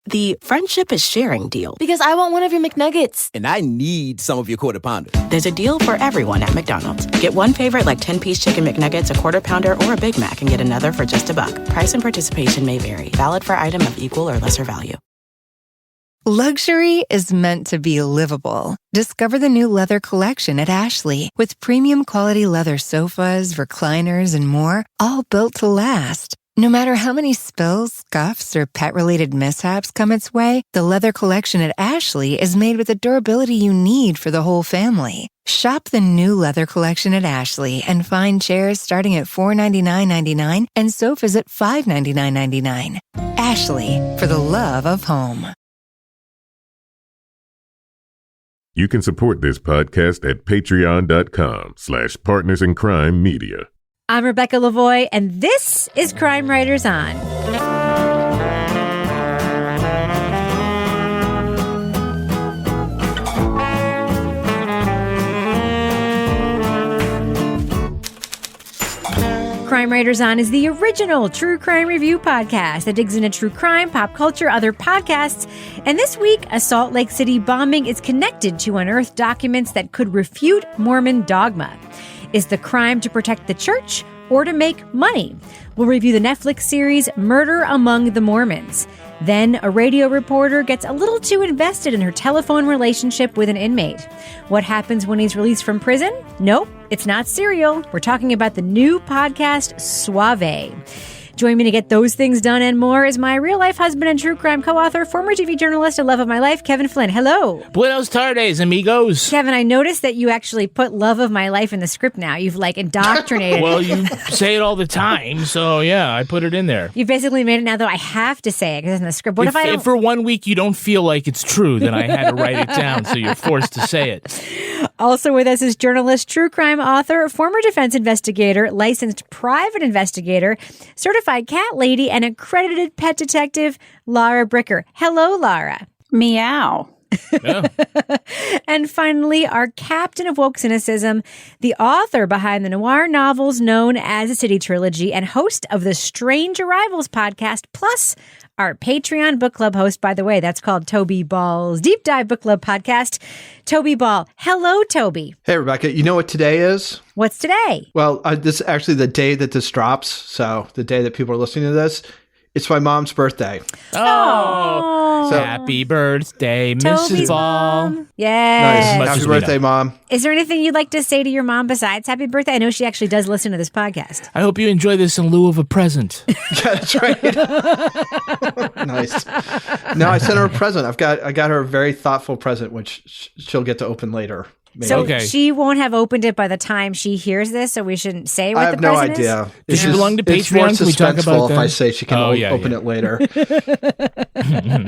the friendship is sharing deal. Because I want one of your McNuggets. And I need some of your Quarter Pounder. There's a deal for everyone at McDonald's. Get one favorite like 10-piece chicken McNuggets, a Quarter Pounder, or a Big Mac, and get another for just $1. Price and participation may vary. Valid for item of equal or lesser value. Luxury is meant to be livable. Discover the new leather collection at Ashley with premium quality leather sofas, recliners, and more, all built to last. No matter how many spills, scuffs, or pet-related mishaps come its way, the leather collection at Ashley is made with the durability you need for the whole family. Shop the new leather collection at Ashley and find chairs starting at $499.99 and sofas at $599.99. Ashley, for the love of home. You can support this podcast at patreon.com/partnersincrimemedia. I'm Rebecca Lavoie, and this is Crime Writers On. Crime Writers On is the original true crime review podcast that digs into true crime, pop culture, other podcasts. And this week, a Salt Lake City bombing is connected to unearthed documents that could refute Mormon dogma. Is the crime to protect the church or to make money? We'll review the Netflix series Murder Among the Mormons. Then a radio reporter gets a little too invested in her telephone relationship with an inmate. What happens when he's released from prison? Nope, it's not Serial. We're talking about the new podcast Suave. Join me to get those things done and more is my real-life husband and true crime co-author, former TV journalist and love of my life, Kevin Flynn. Hello. Buenos tardes, amigos. Kevin, I noticed that you actually put love of my life in the script now. You've, indoctrinated. Well, you say it all the time, so yeah, I put it in there. You've basically made it now, though. I have to say it because it's in the script. What if I don't... If for 1 week you don't feel like it's true, then I had to write it down, so you're forced to say it. Also with us is journalist, true crime author, former defense investigator, licensed private investigator, certified cat lady, and accredited pet detective, Laura Bricker. Hello, Laura. Meow. Yeah. And finally, our captain of woke cynicism, the author behind the noir novels known as the City Trilogy and host of the Strange Arrivals podcast, plus our Patreon book club host, by the way. That's called Toby Ball's Deep Dive Book Club podcast. Toby Ball. Hello, Toby. Hey, Rebecca. You know what today is? What's today? Well, this is actually the day that this drops. So the day that people are listening to this, it's my mom's birthday. Oh, so, happy birthday, Toby's Mrs. Ball. Mom. Yes. Nice. Happy birthday, Mom. Is there anything you'd like to say to your mom besides happy birthday? I know she actually does listen to this podcast. I hope you enjoy this in lieu of a present. Yeah, that's right. Nice. No, I sent her a present. I got her a very thoughtful present, which she'll get to open later. Maybe. So she won't have opened it by the time she hears this, so we shouldn't say what the present is? I have no idea. Does she belong to Patreon? It's more Can we talk about suspenseful if I say she can open it later.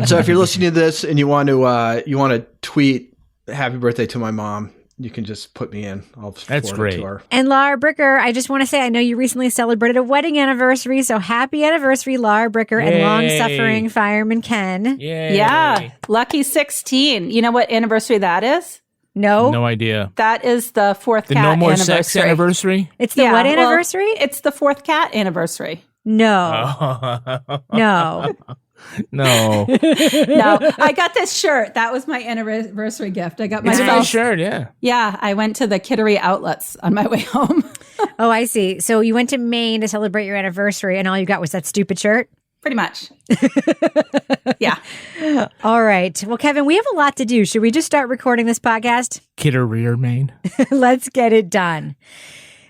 So if you're listening to this and you want to tweet happy birthday to my mom, you can just put me in. That's great. To her. And Laura Bricker, I just want to say, I know you recently celebrated a wedding anniversary, so happy anniversary, Laura Bricker. Yay. And long-suffering fireman Ken. Yay. Yeah, lucky 16. You know what anniversary that is? No. No idea. That is the fourth The cat No More anniversary. Sex anniversary? It's the what anniversary? Well, it's the fourth cat anniversary. No. No. No. No, I got this shirt. That was my anniversary gift. I got my It's a nice shirt, yeah. Yeah, I went to the Kittery outlets on my way home. Oh, I see. So you went to Maine to celebrate your anniversary, and all you got was that stupid shirt? Pretty much. Yeah. All right. Well, Kevin, we have a lot to do. Should we just start recording this podcast? Kittery, Maine. Let's get it done.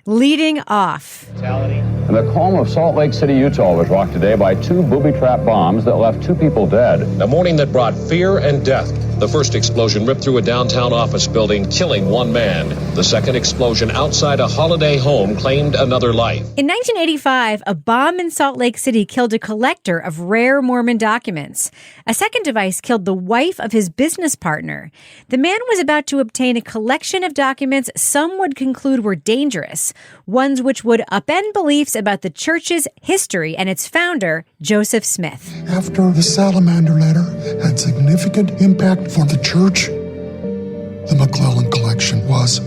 Leading off. And the home of Salt Lake City, Utah was rocked today by 2 booby-trap bombs that left 2 people dead. A morning that brought fear and death. The first explosion ripped through a downtown office building, killing 1 man. The second explosion outside a holiday home claimed another life. In 1985, a bomb in Salt Lake City killed a collector of rare Mormon documents. A second device killed the wife of his business partner. The man was about to obtain a collection of documents some would conclude were dangerous, ones which would upend beliefs about the church's history and its founder, Joseph Smith. After the Salamander letter had significant impact for the church, the McClellan collection was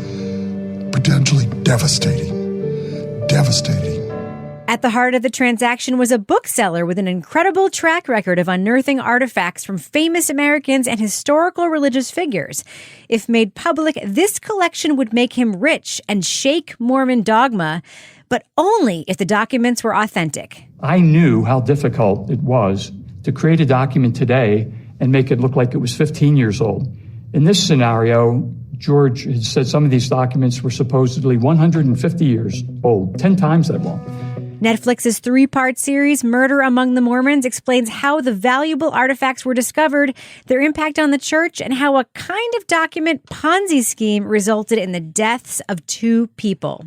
potentially devastating. Devastating. At the heart of the transaction was a bookseller with an incredible track record of unearthing artifacts from famous Americans and historical religious figures. If made public, this collection would make him rich and shake Mormon dogma, but only if the documents were authentic. I knew how difficult it was to create a document today and make it look like it was 15 years old. In this scenario, George had said some of these documents were supposedly 150 years old, 10 times that long. Netflix's 3-part series, Murder Among the Mormons, explains how the valuable artifacts were discovered, their impact on the church, and how a kind of document Ponzi scheme resulted in the deaths of 2 people.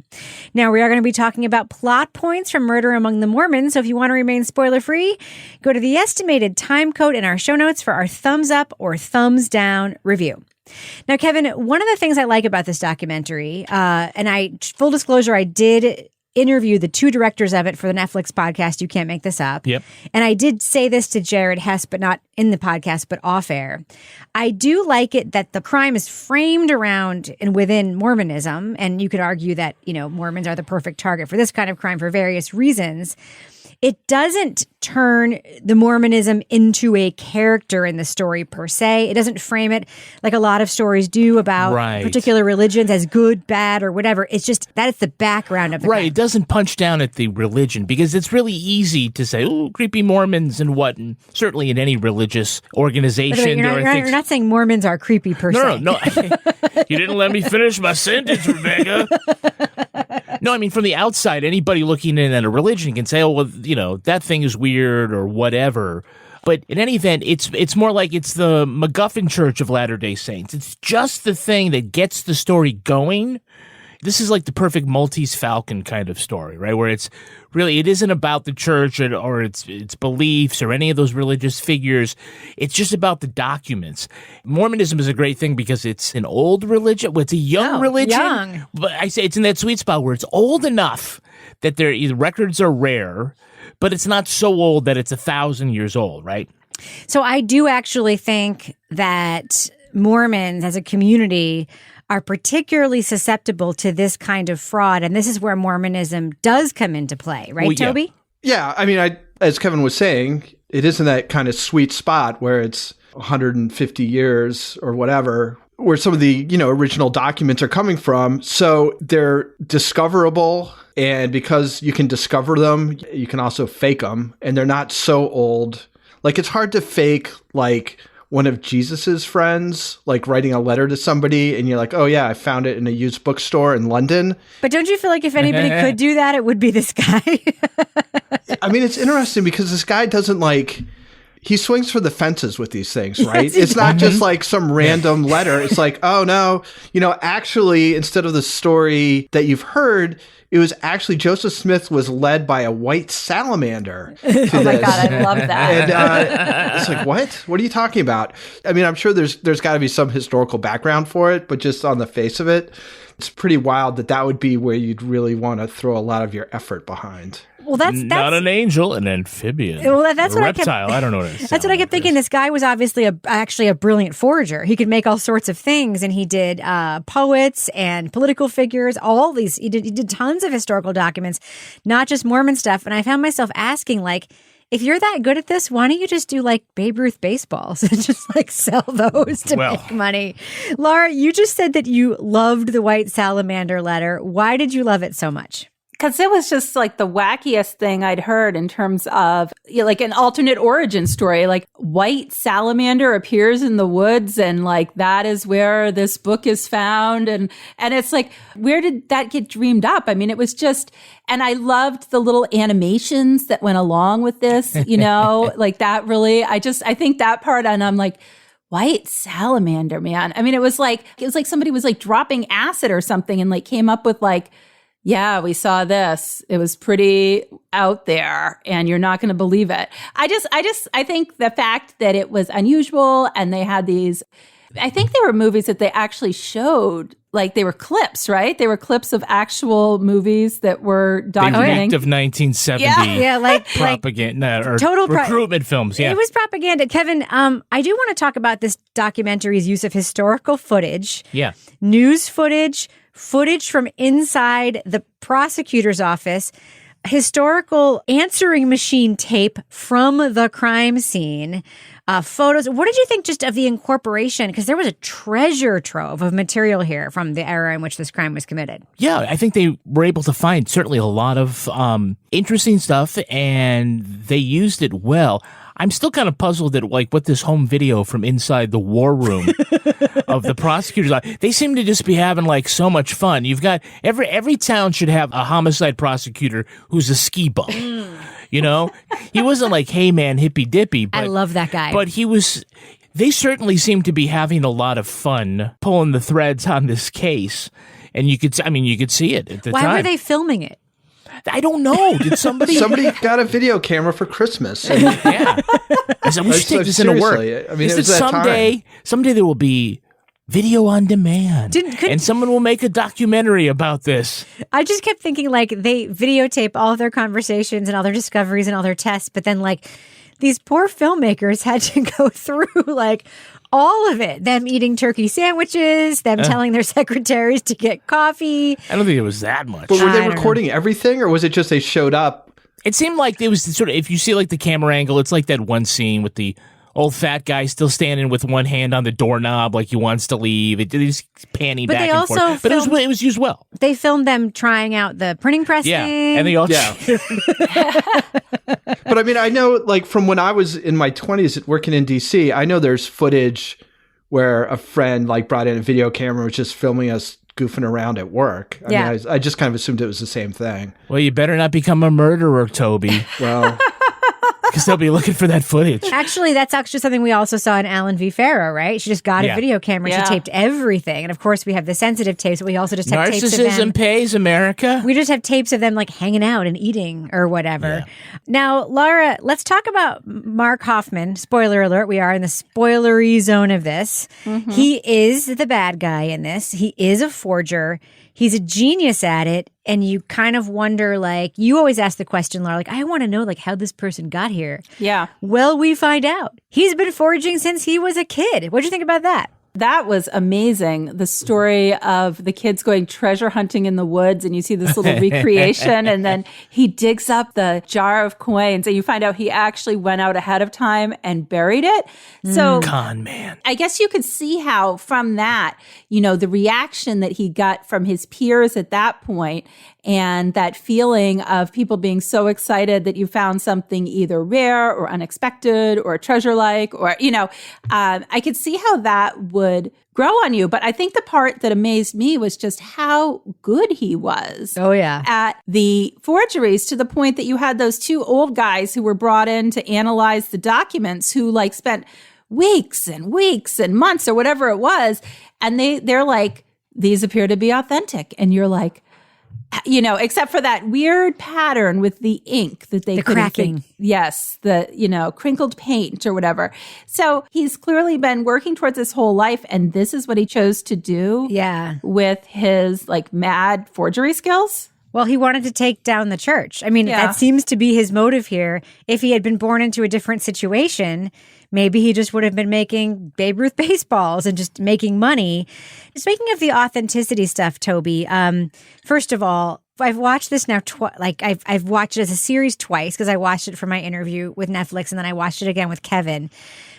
Now, we are going to be talking about plot points from Murder Among the Mormons, so if you want to remain spoiler-free, go to the estimated time code in our show notes for our thumbs up or thumbs down review. Now, Kevin, one of the things I like about this documentary, full disclosure, I did interview the 2 directors of it for the Netflix podcast, You Can't Make This Up. Yep. And I did say this to Jared Hess, but not in the podcast, but off air. I do like it that the crime is framed around and within Mormonism. And you could argue that, Mormons are the perfect target for this kind of crime for various reasons. It doesn't turn the Mormonism into a character in the story per se. It doesn't frame it like a lot of stories do about particular religions as good, bad, or whatever. It's just that it's the background of the crime. It doesn't punch down at the religion because it's really easy to say, oh, creepy Mormons and what, and certainly in any religious organization. You're not saying Mormons are creepy per se. No. You didn't let me finish my sentence, Rebecca. No, I mean, from the outside, anybody looking in at a religion can say, oh, well, that thing is weird or whatever. But in any event, it's more like it's the MacGuffin Church of Latter-day Saints. It's just the thing that gets the story going. This is like the perfect Maltese Falcon kind of story, right? Where it isn't about the church or its beliefs or any of those religious figures. It's just about the documents. Mormonism is a great thing because it's an old religion. Well, it's a young religion. Young. But I say it's in that sweet spot where it's old enough that the records are rare, but it's not so old that it's 1,000 years old, right? So I do actually think that Mormons as a community are particularly susceptible to this kind of fraud. And this is where Mormonism does come into play, right, Toby? Yeah. I mean, as Kevin was saying, it is in that kind of sweet spot where it's 150 years or whatever, where some of the, original documents are coming from. So they're discoverable. And because you can discover them, you can also fake them. And they're not so old. Like, it's hard to fake, like, one of Jesus's friends, like writing a letter to somebody and you're like, oh yeah, I found it in a used bookstore in London. But don't you feel like if anybody could do that, it would be this guy? I mean, it's interesting because this guy doesn't he swings for the fences with these things, right? Yes, it's not just like some random letter. It's like, oh no, actually, instead of the story that you've heard, it was actually Joseph Smith was led by a white salamander. Oh my God, I love that. And it's like, what? What are you talking about? I mean, I'm sure there's got to be some historical background for it, but just on the face of it, it's pretty wild that would be where you'd really want to throw a lot of your effort behind. Well, that's not an angel, an amphibian. Well, that's what reptile. I don't know what it is. That's what I kept thinking. This guy was obviously actually a brilliant forger. He could make all sorts of things, and he did poets and political figures. All these, he did tons of historical documents, not just Mormon stuff. And I found myself asking, if you're that good at this, why don't you just do Babe Ruth baseballs and just sell those to make money? Laura, you just said that you loved the white salamander letter. Why did you love it so much? Because it was just the wackiest thing I'd heard in terms of an alternate origin story. White salamander appears in the woods and that is where this book is found. And it's where did that get dreamed up? I mean, it was just, and I loved the little animations that went along with this, that really, I think that part, and I'm white salamander, man. I mean, it was like somebody was dropping acid or something and came up with yeah, we saw this. It was pretty out there and you're not going to believe it. I think the fact that it was unusual and they had these, I think there were movies that they actually showed, they were clips, right? They were clips of actual movies that were documenting. The of 1970 propaganda or total recruitment films. Yeah. It was propaganda. Kevin, I do want to talk about this documentary's use of historical footage, news footage from inside the prosecutor's office, historical answering machine tape from the crime scene, photos. What did you think just of the incorporation? Because there was a treasure trove of material here from the era in which this crime was committed. Yeah, I think they were able to find certainly a lot of interesting stuff, and they used it well. I'm still kind of puzzled at like what this home video from inside the war room of the prosecutors. They seem to just be having like so much fun. You've got every town should have a homicide prosecutor who's a ski bum. You know, he wasn't like, hey man, hippy dippy. But, I love that guy. But he was. They certainly seem to be having a lot of fun pulling the threads on this case, and you could see it at the time. Why were they filming it? I don't know. Did somebody got a video camera for Christmas? And yeah, I said we should take this into work. I mean, someday there will be video on demand, and someone will make a documentary about this. I just kept thinking like they videotape all of their conversations and all their discoveries and all their tests, but then like these poor filmmakers had to go through like all of it. Them eating turkey sandwiches, them telling their secretaries to get coffee. I don't think it was that much. But were they recording everything, or was it just they showed up? It seemed like it was sort of, if you see like the camera angle, it's like that one scene with the old fat guy still standing with one hand on the doorknob like he wants to leave. He's panning back and forth. But it was used well. They filmed them trying out the printing press thing. And they all But I mean, I know like from when I was in my 20s working in DC, I know there's footage where a friend like brought in a video camera and was just filming us goofing around at work. I mean, I just kind of assumed it was the same thing. Well, you better not become a murderer, Toby. Well, because they'll be looking for that footage. Actually, that's actually something we also saw in Alan V. Farrow, right? She just got a video camera. She taped everything. And of course, we have the sensitive tapes, but we also just have tapes of them. Narcissism pays, America. We just have tapes of them like hanging out and eating or whatever. Yeah. Now, Laura, let's talk about Mark Hoffman. Spoiler alert, we are in the spoilery zone of this. Mm-hmm. He is the bad guy in this. He is a forger. He's a genius at it. And you kind of wonder, like, you always ask the question, Laura, like, I want to know, like, how this person got here. Yeah. Well, we find out. He's been forging since he was a kid. What'd you think about that? That was amazing. The story of the kids going treasure hunting in the woods, and you see this little recreation, and then he digs up the jar of coins, and you find out he actually went out ahead of time and buried it. So, con man. I guess you could see how from that, you know, the reaction that he got from his peers at that point, and that feeling of people being so excited that you found something either rare or unexpected or treasure-like, or, you know, I could see how that would grow on you. But I think the part that amazed me was just how good he was. Oh, yeah. At the forgeries, to the point that you had those two old guys who were brought in to analyze the documents who like spent weeks and weeks and months or whatever it was. And they're like, these appear to be authentic. And you're like, you know, except for that weird pattern with the ink that they the cracking. Yes, the, you know, crinkled paint or whatever. So he's clearly been working towards his whole life, and this is what he chose to do. Yeah. With his like mad forgery skills. Well, he wanted to take down the church. I mean, that seems to be his motive here. If he had been born into a different situation, maybe he just would have been making Babe Ruth baseballs and just making money. Speaking of the authenticity stuff, Toby, first of all, I've watched this now I've watched it as a series twice because I watched it for my interview with Netflix and then I watched it again with Kevin.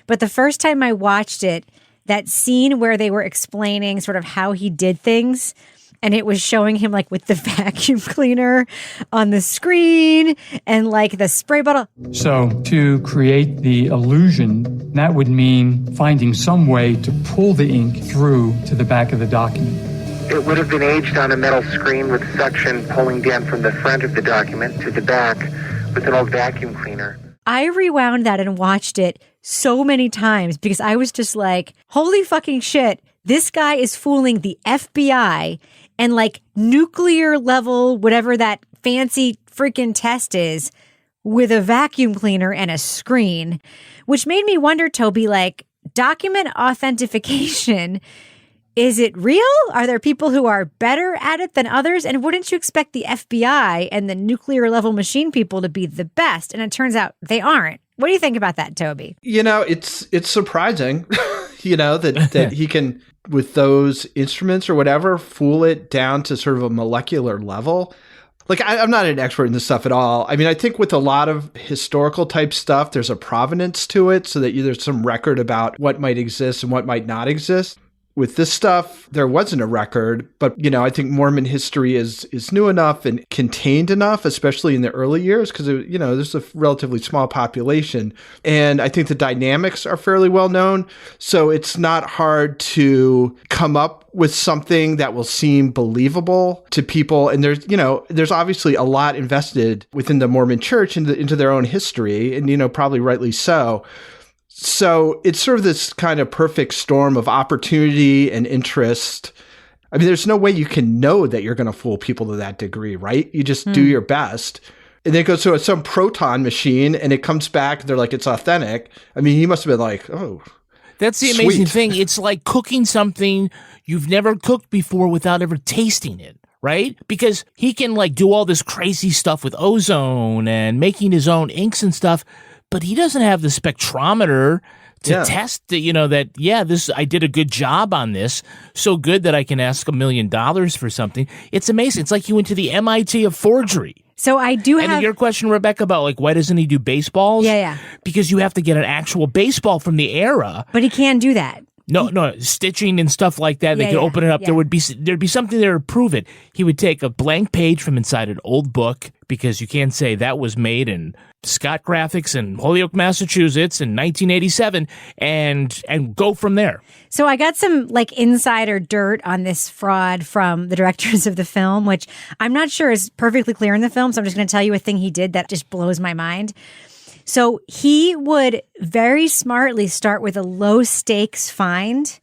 But the first time I watched it, that scene where they were explaining sort of how he did things, and it was showing him like with the vacuum cleaner on the screen and like the spray bottle. So to create the illusion, that would mean finding some way to pull the ink through to the back of the document. It would have been aged on a metal screen with suction pulling down from the front of the document to the back with an old vacuum cleaner. I rewound that and watched it so many times because I was just like, holy fucking shit, this guy is fooling the FBI and like nuclear level, whatever that fancy freaking test is, with a vacuum cleaner and a screen, which made me wonder, Toby, like document authentication, is it real? Are there people who are better at it than others? And wouldn't you expect the FBI and the nuclear level machine people to be the best? And it turns out they aren't. What do you think about that, Toby? You know, it's surprising, you know, that he can, with those instruments or whatever, fool it down to sort of a molecular level. Like, I'm not an expert in this stuff at all. I mean, I think with a lot of historical type stuff, there's a provenance to it so that there's some record about what might exist and what might not exist. With this stuff, there wasn't a record, but, I think Mormon history is new enough and contained enough, especially in the early years, because, there's a relatively small population. And I think the dynamics are fairly well known. So it's not hard to come up with something that will seem believable to people. And there's obviously a lot invested within the Mormon church into their own history, and, probably rightly so. So it's sort of this kind of perfect storm of opportunity and interest. I mean, there's no way you can know that you're going to fool people to that degree, right? You just do your best. And then it goes to some proton machine and it comes back. And they're like, it's authentic. I mean, he must have been like, oh, that's the amazing thing. It's like cooking something you've never cooked before without ever tasting it. Right? Because he can do all this crazy stuff with ozone and making his own inks and stuff. But he doesn't have the spectrometer to test that, I did a good job on this. So good that I can ask $1 million for something. It's amazing. It's like he went to the MIT of forgery. So I do have... And your question, Rebecca, about why doesn't he do baseballs? Yeah. Because you have to get an actual baseball from the era. But he can do that. No, stitching and stuff like that. They could open it up. Yeah. There'd be something there to prove it. He would take a blank page from inside an old book, because you can't say that was made in Scott Graphics in Holyoke, Massachusetts in 1987, and go from there. So I got some insider dirt on this fraud from the directors of the film, which I'm not sure is perfectly clear in the film. So I'm just going to tell you a thing he did that just blows my mind. So he would very smartly start with a low stakes find.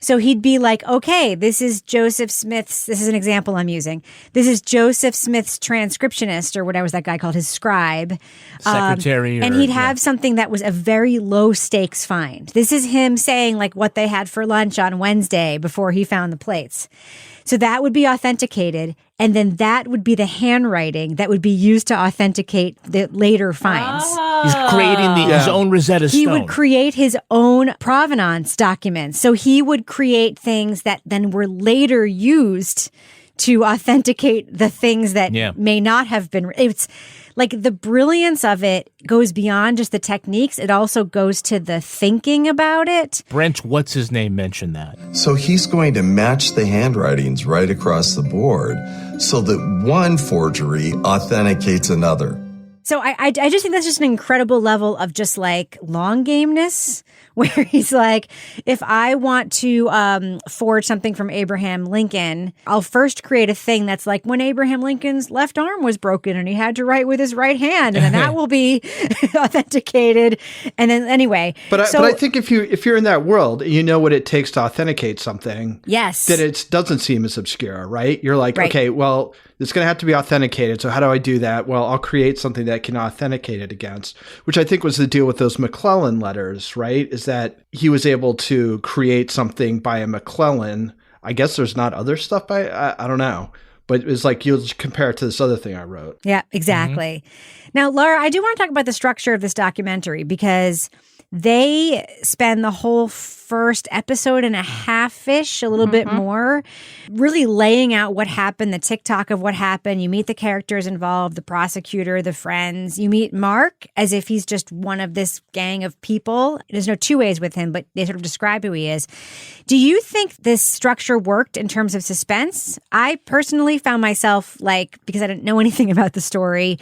So he'd be like, okay, this is an example I'm using. This is Joseph Smith's transcriptionist, or whatever was that guy called, his scribe. Secretary. And he'd have something that was a very low stakes find. This is him saying what they had for lunch on Wednesday before he found the plates. So that would be authenticated, and then that would be the handwriting that would be used to authenticate the later finds. He's creating his own Rosetta Stone. He would create his own provenance documents. So he would create things that then were later used to authenticate the things that may not have been. It's the brilliance of it goes beyond just the techniques. It also goes to the thinking about it. Brent, what's his name, mentioned that. So he's going to match the handwritings right across the board so that one forgery authenticates another. So I just think that's just an incredible level of just long gameness, where he's like, if I want to forge something from Abraham Lincoln, I'll first create a thing that's like when Abraham Lincoln's left arm was broken and he had to write with his right hand, and then that will be authenticated. And then anyway, but I think if you're in that world, you know what it takes to authenticate something. Yes, then it doesn't seem as obscure, right? You're like, okay, well, it's going to have to be authenticated. So how do I do that? Well, I'll create something that can authenticate it against, which I think was the deal with those McClellan letters, right? Is that he was able to create something by a McClellan. I guess there's not other stuff by, I don't know. But it's you'll compare it to this other thing I wrote. Yeah, exactly. Mm-hmm. Now, Laura, I do want to talk about the structure of this documentary, because they spend the whole first episode and a half-ish, a little bit more, really laying out what happened, the TikTok of what happened. You meet the characters involved, the prosecutor, the friends. You meet Mark as if he's just one of this gang of people. There's no two ways with him, but they sort of describe who he is. Do you think this structure worked in terms of suspense? I personally found myself, because I didn't know anything about the story,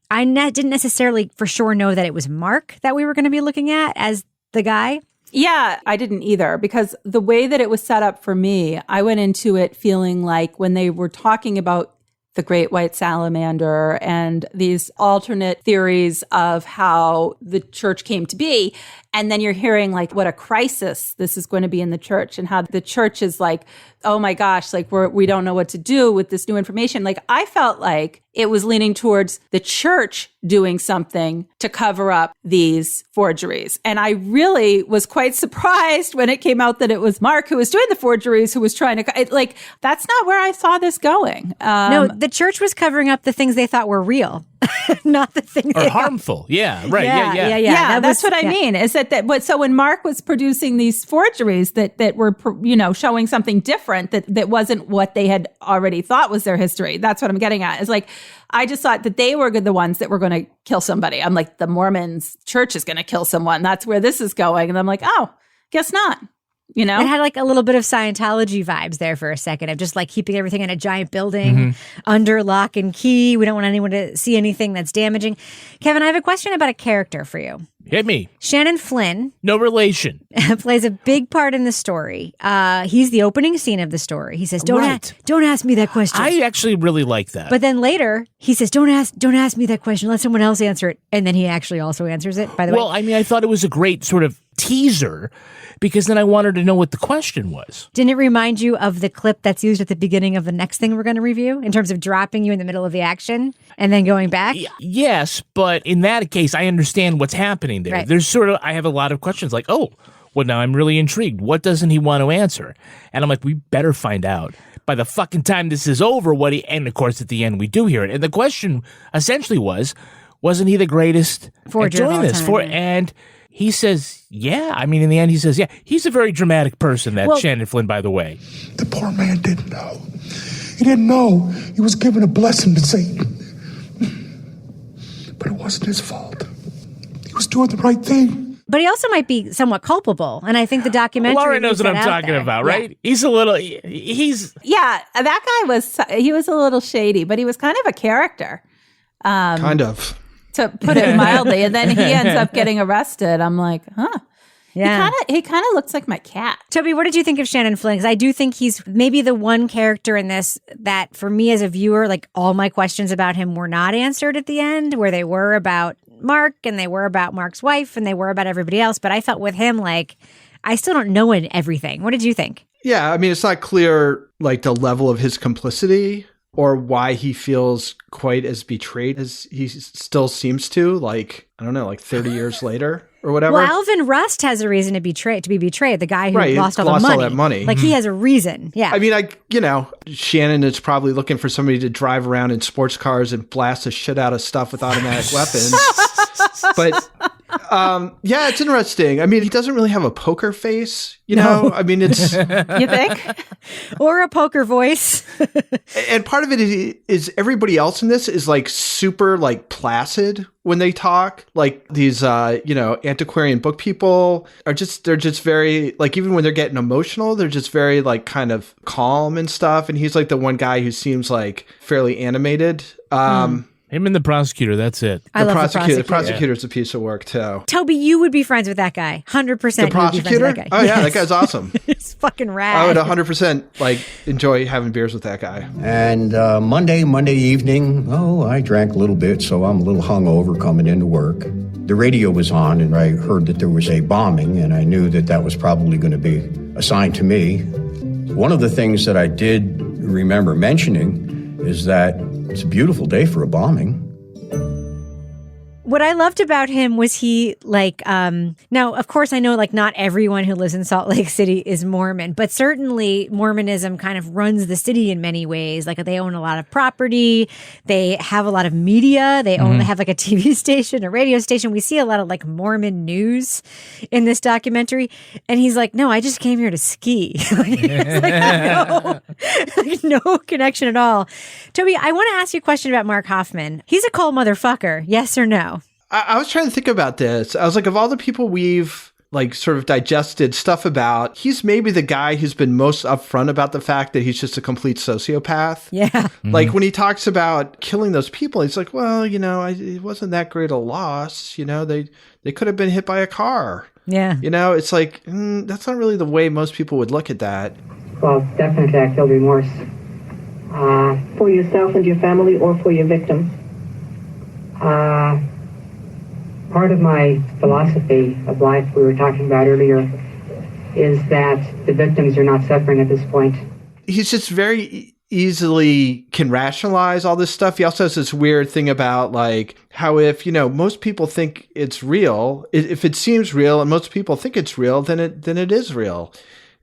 I didn't necessarily for sure know that it was Mark that we were going to be looking at as the guy. Yeah, I didn't either, because the way that it was set up for me, I went into it feeling like when they were talking about the great white salamander and these alternate theories of how the church came to be. And then you're hearing what a crisis this is going to be in the church, and how the church is oh my gosh, we don't know what to do with this new information. I felt like it was leaning towards the church doing something to cover up these forgeries. And I really was quite surprised when it came out that it was Mark who was doing the forgeries, who was trying to, that's not where I saw this going. No, the church was covering up the things they thought were real. Not the thing. Or harmful. Yeah, right. Yeah, that's what I mean. Is that so when Mark was producing these forgeries that were, showing something different that wasn't what they had already thought was their history. That's what I'm getting at. Is like, I just thought that they were the ones that were going to kill somebody. I'm like, the Mormons church is going to kill someone. That's where this is going. And I'm like, oh, guess not. It had like a little bit of Scientology vibes there for a second of just like keeping everything in a giant building under lock and key. We don't want anyone to see anything that's damaging. Kevin, I have a question about a character for you. Hit me. Shannon Flynn. No relation. Plays a big part in the story. He's the opening scene of the story. He says, don't ask me that question. I actually really like that. But then later he says, don't ask me that question. Let someone else answer it. And then he actually also answers it, by the way. Well, I mean, I thought it was a great sort of teaser because then I wanted to know what the question was. Didn't it remind you of the clip that's used at the beginning of the next thing we're going to review in terms of dropping you in the middle of the action and then going back? Yes, but in that case, I understand what's happening there. Right. There's I have a lot of questions like, oh, well, now I'm really intrigued. What doesn't he want to answer? And I'm like, we better find out. By the fucking time this is over, and of course at the end we do hear it. And the question essentially wasn't he the greatest forger at doing this? And he says, yeah. I mean, in the end, he says, yeah. He's a very dramatic person, Shannon Flynn, by the way. The poor man didn't know. He didn't know he was given a blessing to Satan. But it wasn't his fault. He was doing the right thing. But he also might be somewhat culpable. And I think the documentary... Laura knows what I'm talking about, right? Yeah. He's a little... Yeah, that guy he was a little shady, but he was kind of a character. Kind of. To put it mildly, and then he ends up getting arrested. I'm like, huh. Yeah. He kind of looks like my cat. Toby, what did you think of Shannon Flynn? Because I do think he's maybe the one character in this that for me as a viewer, like all my questions about him were not answered at the end, where they were about Mark and they were about Mark's wife and they were about everybody else. But I felt with him, like, I still don't know everything. What did you think? Yeah, I mean, it's not clear, like, the level of his complicity or why he feels quite as betrayed as he still seems to, like, I don't know, like 30 years later or whatever. Well, Alvin Rust has a reason to be betrayed. The guy who lost all that money. Like, he has a reason. Yeah. I mean, Shannon is probably looking for somebody to drive around in sports cars and blast the shit out of stuff with automatic weapons. But yeah, it's interesting. I mean, he doesn't really have a poker face, you know? I mean, it's... You think? Or a poker voice. And part of it is everybody else in this is like super like placid when they talk. Like these, antiquarian book people they're just very like, even when they're getting emotional, they're just very like kind of calm and stuff. And he's like the one guy who seems like fairly animated. Him and the prosecutor, that's it. I love the prosecutor. The prosecutor's a piece of work, too. Toby, you would be friends with that guy. 100%. The prosecutor? That guy. Oh, yeah, that guy's awesome. It's fucking rad. I would 100% enjoy having beers with that guy. And Monday evening, I drank a little bit, so I'm a little hungover coming into work. The radio was on, and I heard that there was a bombing, and I knew that was probably going to be assigned to me. One of the things that I did remember mentioning is that it's a beautiful day for a bombing. What I loved about him was he now, of course, I know not everyone who lives in Salt Lake City is Mormon, but certainly Mormonism kind of runs the city in many ways. Like they own a lot of property. They have a lot of media. They have a TV station, a radio station. We see a lot of Mormon news in this documentary. And he's like, no, I just came here to ski. No connection at all. Toby, I want to ask you a question about Mark Hoffman. He's a cold motherfucker. Yes or no? I was trying to think about this. I was like, of all the people we've sort of digested stuff about, he's maybe the guy who's been most upfront about the fact that he's just a complete sociopath. Yeah. Mm-hmm. Like when he talks about killing those people, he's like, well, it wasn't that great a loss. They could have been hit by a car. Yeah. It's like, that's not really the way most people would look at that. Well, definitely I feel remorse. For yourself and your family or for your victim. Part of my philosophy of life we were talking about earlier is that the victims are not suffering at this point. He's just very easily can rationalize all this stuff. He also has this weird thing about how if, most people think it's real, if it seems real and most people think it's real, then it is real.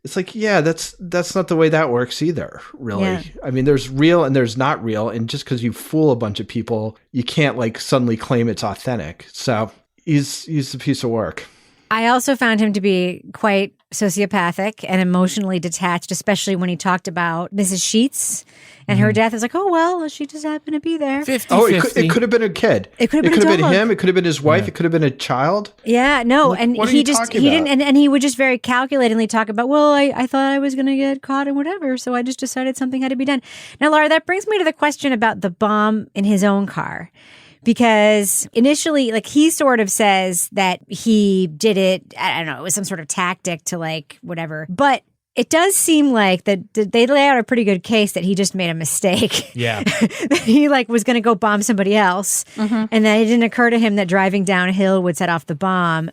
It's like, yeah, that's not the way that works either, really. Yeah. I mean, there's real and there's not real. And just because you fool a bunch of people, you can't like suddenly claim it's authentic. So he's a piece of work. I also found him to be quite sociopathic and emotionally detached, especially when he talked about Mrs. Sheets and her death. It's like, oh, well, she just happened to be there. 50-50. It could have been a kid. It could have been him. It could have been his wife. It could have been a child. Yeah, no. Like, and what are he you just, talking he about? didn't, and he would just very calculatingly talk about, well, I thought I was going to get caught and whatever. So I just decided something had to be done. Now, Laura, that brings me to the question about the bomb in his own car. Because initially, like, he sort of says that he did it, I don't know, it was some sort of tactic to like whatever. But it does seem like that they lay out a pretty good case that he just made a mistake. Yeah. That he like was going to go bomb somebody else. And that it didn't occur to him that driving downhill would set off the bomb.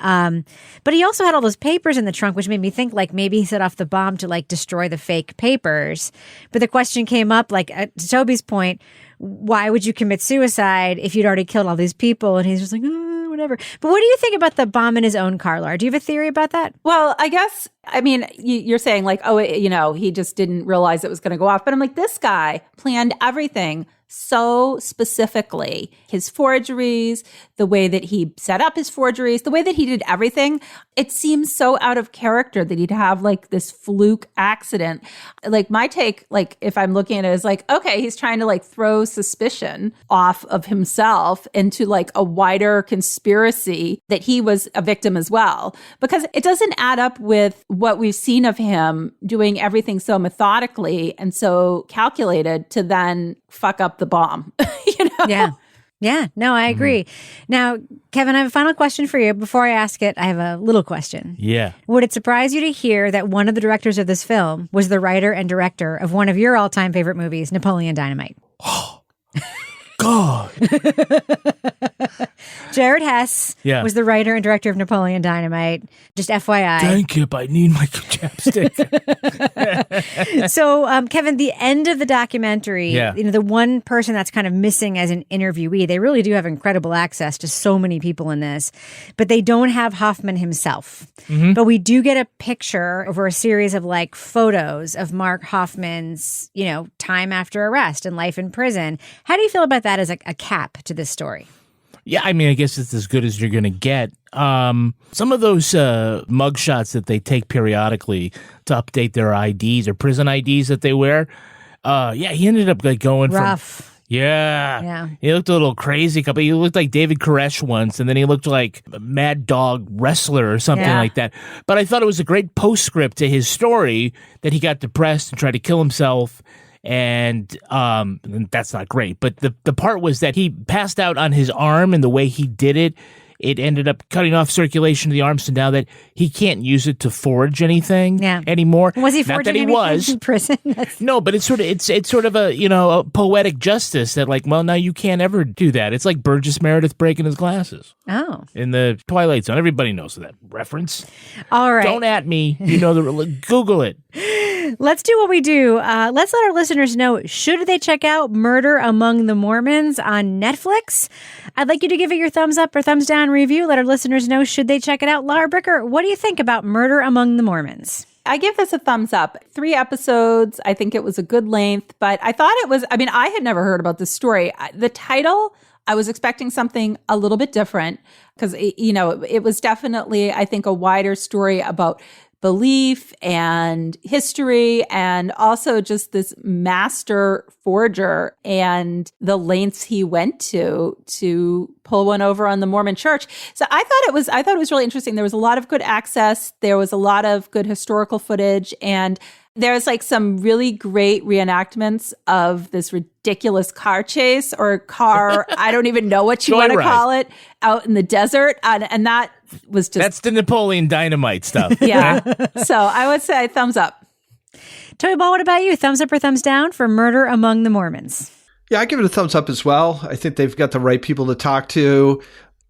But he also had all those papers in the trunk, which made me think like maybe he set off the bomb to like destroy the fake papers. But the question came up, like to Toby's point, why would you commit suicide if you'd already killed all these people? And he's just like, whatever. But what do you think about the bomb in his own car, Laura? Do you have a theory about that? Well, I guess, I mean, you're saying like, oh, he just didn't realize it was going to go off. But I'm like, this guy planned everything so specifically. His forgeries, the way that he set up his forgeries, the way that he did everything. It seems so out of character that he'd have like this fluke accident. Like my take, like if I'm looking at it is like, okay, he's trying to like throw suspicion off of himself into like a wider conspiracy that he was a victim as well. Because it doesn't add up with what we've seen of him doing everything so methodically and so calculated to then fuck up the bomb. Yeah. Yeah. No, I agree. Now, Kevin, I have a final question for you. Before I ask it, I have a little question. Yeah. Would it surprise you to hear that one of the directors of this film was the writer and director of one of your all-time favorite movies, Napoleon Dynamite? God. Jared Hess was the writer and director of Napoleon Dynamite. Just FYI. Thank you. I need my chapstick. So, Kevin, the end of the documentary, the one person that's kind of missing as an interviewee, they really do have incredible access to so many people in this, but they don't have Hoffman himself. But we do get a picture over a series of like photos of Mark Hoffman's, time after arrest and life in prison. How do you feel about that as a cap to this story? Yeah, I mean, I guess it's as good as you're going to get. Some of those mugshots that they take periodically to update their IDs or prison IDs that they wear, he ended up like going rough. Yeah. He looked a little crazy. He looked like David Koresh once, and then he looked like a Mad Dog wrestler or something like that. But I thought it was a great postscript to his story that he got depressed and tried to kill himself. And that's not great. But the part was that he passed out on his arm, and the way he did it, it ended up cutting off circulation of the arm. So now that he can't use it to forge anything anymore. Was he forging anything in prison? No, but it's sort of a poetic justice that like, well, now you can't ever do that. It's like Burgess Meredith breaking his glasses. Oh. In the Twilight Zone. Everybody knows that reference. All right. Don't at me. Google it. Let's do what we do. Let's let our listeners know, should they check out Murder Among the Mormons on Netflix? I'd like you to give it your thumbs up or thumbs down review. Let our listeners know, should they check it out? Laura Bricker, what do you think about Murder Among the Mormons? I give this a thumbs up. 3 episodes. I think it was a good length, but I thought it was, I had never heard about this story. The title, I was expecting something a little bit different because, it was definitely, I think, a wider story about belief and history, and also just this master forger and the lengths he went to pull one over on the Mormon church. So I thought it was really interesting. There was a lot of good access. There was a lot of good historical footage, and there's like some really great reenactments of this ridiculous car chase or car, I don't even know what you want to call it, out in the desert. And that was just... That's the Napoleon Dynamite stuff. Yeah. So I would say thumbs up. Toby Ball, what about you? Thumbs up or thumbs down for Murder Among the Mormons? Yeah, I give it a thumbs up as well. I think they've got the right people to talk to.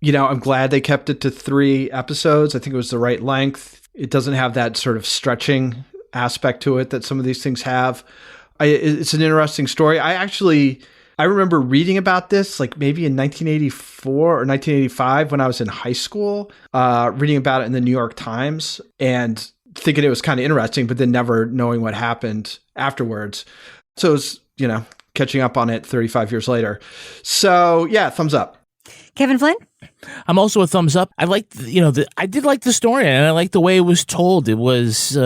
I'm glad they kept it to 3 episodes. I think it was the right length. It doesn't have that sort of stretching aspect to it that some of these things have. It's an interesting story. I remember reading about this like maybe in 1984 or 1985 when I was in high school, reading about it in the New York Times. And thinking it was kind of interesting, but then never knowing what happened afterwards. So it was, catching up on it 35 years later. So yeah, thumbs up. Kevin Flynn? I'm also a thumbs up. I liked, I did like the story, and I liked the way it was told. It was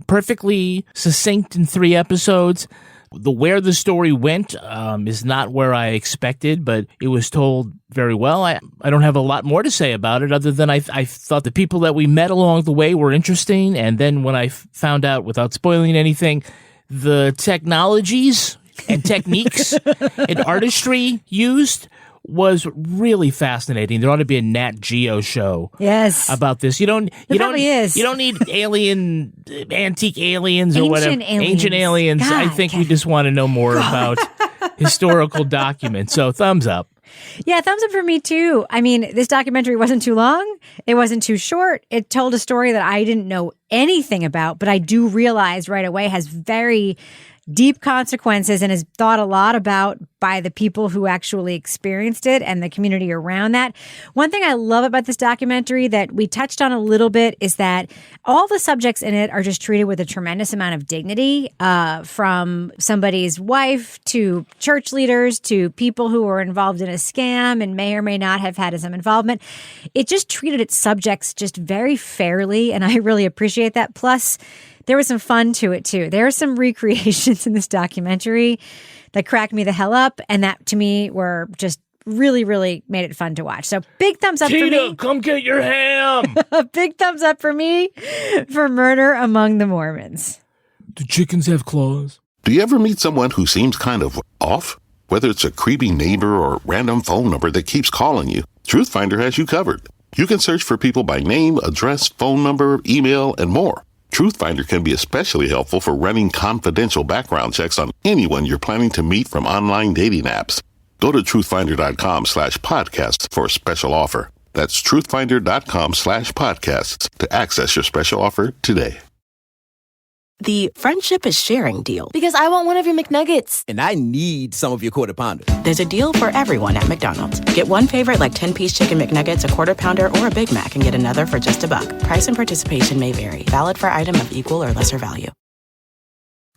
perfectly succinct in 3 episodes. Where the story went is not where I expected, but it was told very well. I don't have a lot more to say about it other than I thought the people that we met along the way were interesting. And then when I found out, without spoiling anything, the technologies and techniques and artistry used was really fascinating. There ought to be a Nat Geo show. Yes. About this. You don't need antique aliens or whatever. Ancient aliens. God, I think we just want to know more about historical documents. So thumbs up. Yeah, thumbs up for me too. I mean, this documentary wasn't too long. It wasn't too short. It told a story that I didn't know anything about, but I do realize right away has very deep consequences and is thought a lot about by the people who actually experienced it and the community around that. One thing I love about this documentary that we touched on a little bit is that all the subjects in it are just treated with a tremendous amount of dignity, from somebody's wife to church leaders to people who were involved in a scam and may or may not have had some involvement. It just treated its subjects just very fairly, and I really appreciate that. Plus, there was some fun to it, too. There are some recreations in this documentary that cracked me the hell up, and that, to me, were just really, really made it fun to watch. So big thumbs up for me. Tina, come get your ham! A big thumbs up for me for Murder Among the Mormons. Do chickens have claws? Do you ever meet someone who seems kind of off? Whether it's a creepy neighbor or random phone number that keeps calling you, Truthfinder has you covered. You can search for people by name, address, phone number, email, and more. Truthfinder can be especially helpful for running confidential background checks on anyone you're planning to meet from online dating apps. Go to truthfinder.com/podcasts for a special offer. That's truthfinder.com/podcasts to access your special offer today. The friendship is sharing deal. Because I want one of your McNuggets. And I need some of your Quarter Pounder. There's a deal for everyone at McDonald's. Get one favorite like 10-piece chicken McNuggets, a Quarter Pounder, or a Big Mac and get another for just $1. Price and participation may vary. Valid for item of equal or lesser value.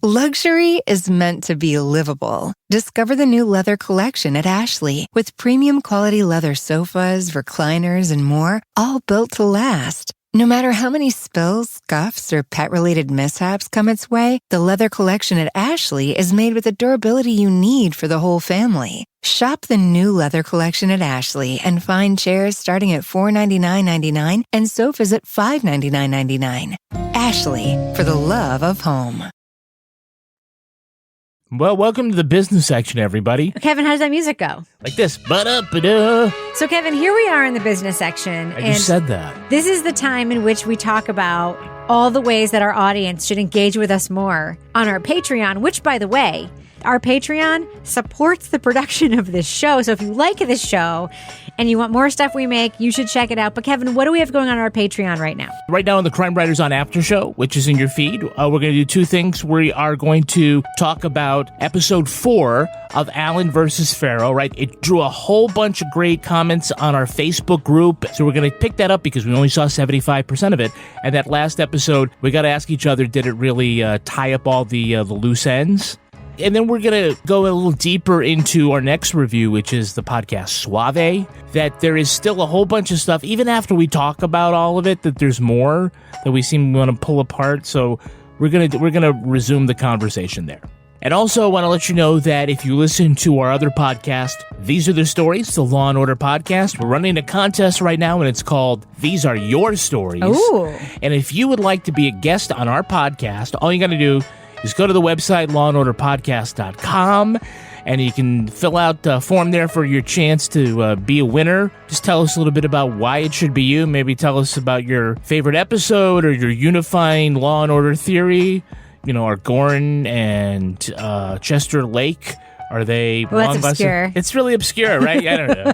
Luxury is meant to be livable. Discover the new leather collection at Ashley with premium quality leather sofas, recliners, and more, all built to last. No matter how many spills, scuffs, or pet-related mishaps come its way, the leather collection at Ashley is made with the durability you need for the whole family. Shop the new leather collection at Ashley and find chairs starting at $499.99 and sofas at $599.99. Ashley, for the love of home. Well, welcome to the business section, everybody. Kevin, how does that music go? Like this. Ba-da-ba-da. So, Kevin, here we are in the business section. I just said that. This is the time in which we talk about all the ways that our audience should engage with us more on our Patreon, which, by the way, our Patreon supports the production of this show. So if you like this show and you want more stuff we make, you should check it out. But Kevin, what do we have going on our Patreon right now? Right now on the Crime Writers on After Show, which is in your feed, we're going to do 2 things. We are going to talk about episode 4 of Allen versus Farrow, right? It drew a whole bunch of great comments on our Facebook group. So we're going to pick that up because we only saw 75% of it. And that last episode, we got to ask each other, did it really tie up all the loose ends? And then we're going to go a little deeper into our next review, which is the podcast Suave, that there is still a whole bunch of stuff, even after we talk about all of it, that there's more that we seem to want to pull apart. So we're going to resume the conversation there. And also I want to let you know that if you listen to our other podcast, These Are the Stories, the Law & Order podcast, we're running a contest right now, and it's called These Are Your Stories. Ooh. And if you would like to be a guest on our podcast, all you got to do is go to the website, lawandorderpodcast.com, and you can fill out a form there for your chance to be a winner. Just tell us a little bit about why it should be you. Maybe tell us about your favorite episode or your unifying Law and Order theory. You know, are Gorn and Chester Lake, are they long that's obscure. It's really obscure, right? I don't know.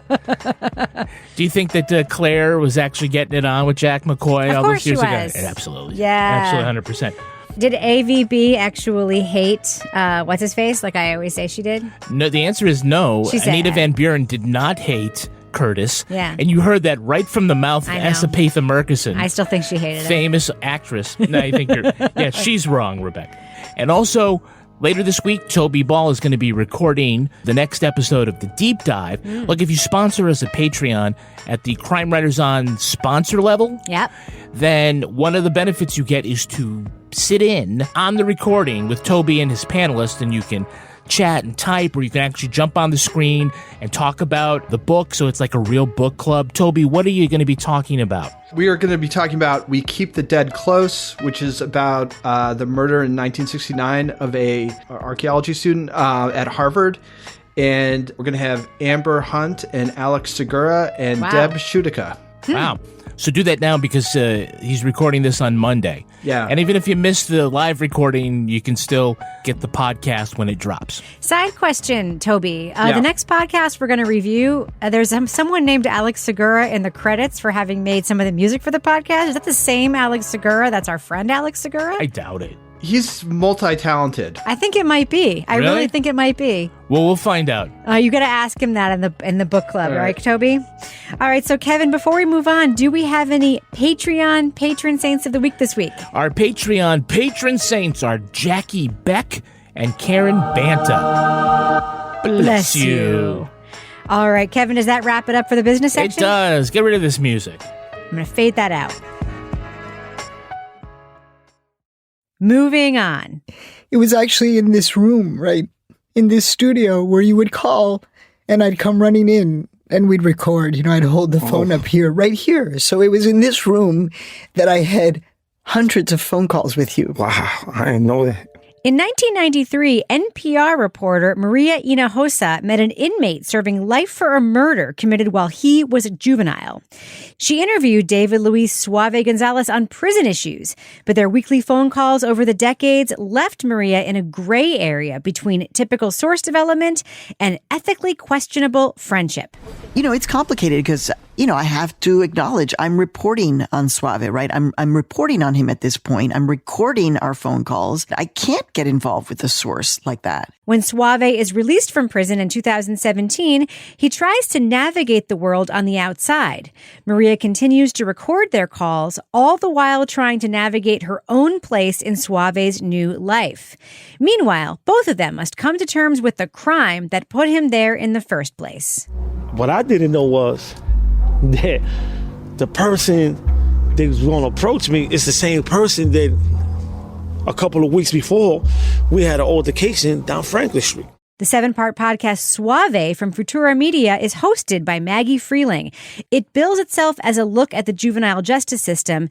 Do you think that Claire was actually getting it on with Jack McCoy all those years ago? Absolutely. Yeah. Absolutely, 100%. Did AVB actually hate what's his face? Like I always say she did. No, the answer is no. She said Anita Van Buren did not hate Curtis. Yeah. And you heard that right from the mouth of I know. Esapatha Murkison. I still think she hated it. Famous actress. No, I think you're... Yeah, she's wrong, Rebecca. And also... Later this week, Toby Ball is going to be recording the next episode of The Deep Dive. Look, if you sponsor us at Patreon at the Crime Writers On sponsor level, then one of the benefits you get is to sit in on the recording with Toby and his panelists, and you can chat and type, or you can actually jump on the screen and talk about the book, so it's like a real book club. Toby, what are you going to be talking about? We are going to be talking about We Keep the Dead Close, which is about the murder in 1969 of a archaeology student at Harvard. And we're going to have Amber Hunt and Alex Segura and Deb Shudica. Wow. So do that now because he's recording this on Monday. Yeah. And even if you missed the live recording, you can still get the podcast when it drops. Side question, Toby. The next podcast we're going to review, there's someone named Alex Segura in the credits for having made some of the music for the podcast. Is that the same Alex Segura? That's our friend Alex Segura? I doubt it. He's multi-talented. I think it might be. I really think it might be. Well, we'll find out. You got to ask him that in the book club, right, Toby? All right, so Kevin, before we move on, do we have any Patreon patron saints of the week this week? Our Patreon patron saints are Jackie Beck and Karen Banta. Bless you. All right, Kevin, does that wrap it up for the business section? It does. Get rid of this music. I'm going to fade that out. Moving on. It was actually in this room, right? In this studio where you would call and I'd come running in and we'd record. You know, I'd hold the phone up here, right here. So it was in this room that I had hundreds of phone calls with you. Wow, I didn't know that. In 1993, NPR reporter Maria Hinojosa met an inmate serving life for a murder committed while he was a juvenile. She interviewed David Luis Suave Gonzalez on prison issues, but their weekly phone calls over the decades left Maria in a gray area between typical source development and ethically questionable friendship. You know, it's complicated because, you know, I have to acknowledge I'm reporting on Suave, right? I'm reporting on him at this point. I'm recording our phone calls. I can't get involved with a source like that. When Suave is released from prison in 2017, he tries to navigate the world on the outside. Maria continues to record their calls, all the while trying to navigate her own place in Suave's new life. Meanwhile, both of them must come to terms with the crime that put him there in the first place. What I didn't know was that the person that was going to approach me is the same person that a couple of weeks before we had an altercation down Franklin Street. The 7-part podcast Suave from Futura Media is hosted by Maggie Freeling. It bills itself as a look at the juvenile justice system,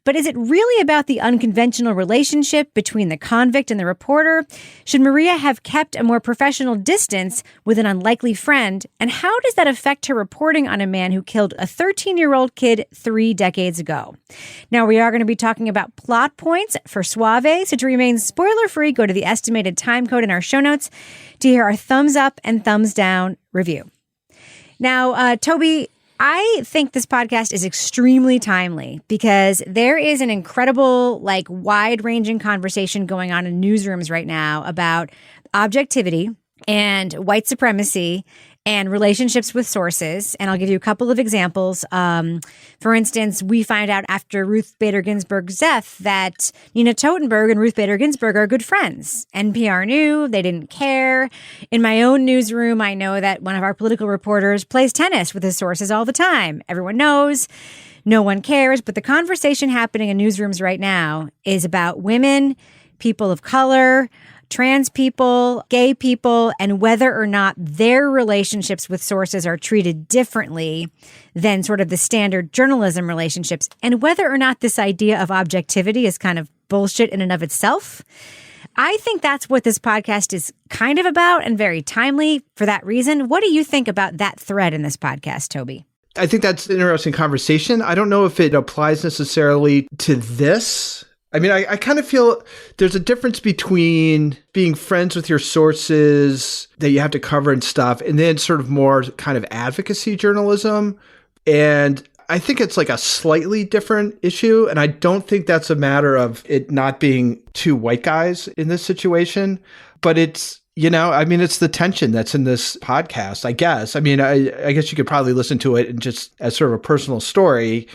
but is it really about the unconventional relationship between the convict and the reporter? Should Maria have kept a more professional distance with an unlikely friend? And how does that affect her reporting on a man who killed a 13-year-old kid 3 decades ago? Now, we are going to be talking about plot points for Suave, so to remain spoiler-free, go to the estimated time code in our show notes to hear our thumbs up and thumbs down review. Now, Toby, I think this podcast is extremely timely because there is an incredible, wide-ranging conversation going on in newsrooms right now about objectivity and white supremacy and relationships with sources. And I'll give you a couple of examples. For instance, we find out after Ruth Bader Ginsburg's death that Nina Totenberg and Ruth Bader Ginsburg are good friends. NPR knew, they didn't care. In my own newsroom, I know that one of our political reporters plays tennis with his sources all the time. Everyone knows, no one cares. But the conversation happening in newsrooms right now is about women, people of color, trans people, gay people, and whether or not their relationships with sources are treated differently than sort of the standard journalism relationships, and whether or not this idea of objectivity is kind of bullshit in and of itself. I think that's what this podcast is kind of about and very timely for that reason. What do you think about that thread in this podcast, Toby? I think that's an interesting conversation. I don't know if it applies necessarily to this. I mean, I kind of feel there's a difference between being friends with your sources that you have to cover and stuff, and then sort of more kind of advocacy journalism. And I think it's like a slightly different issue. And I don't think that's a matter of it not being two white guys in this situation, but it's You know, I mean, it's the tension that's in this podcast, I guess. I mean, I guess you could probably listen to it and just as sort of a personal story,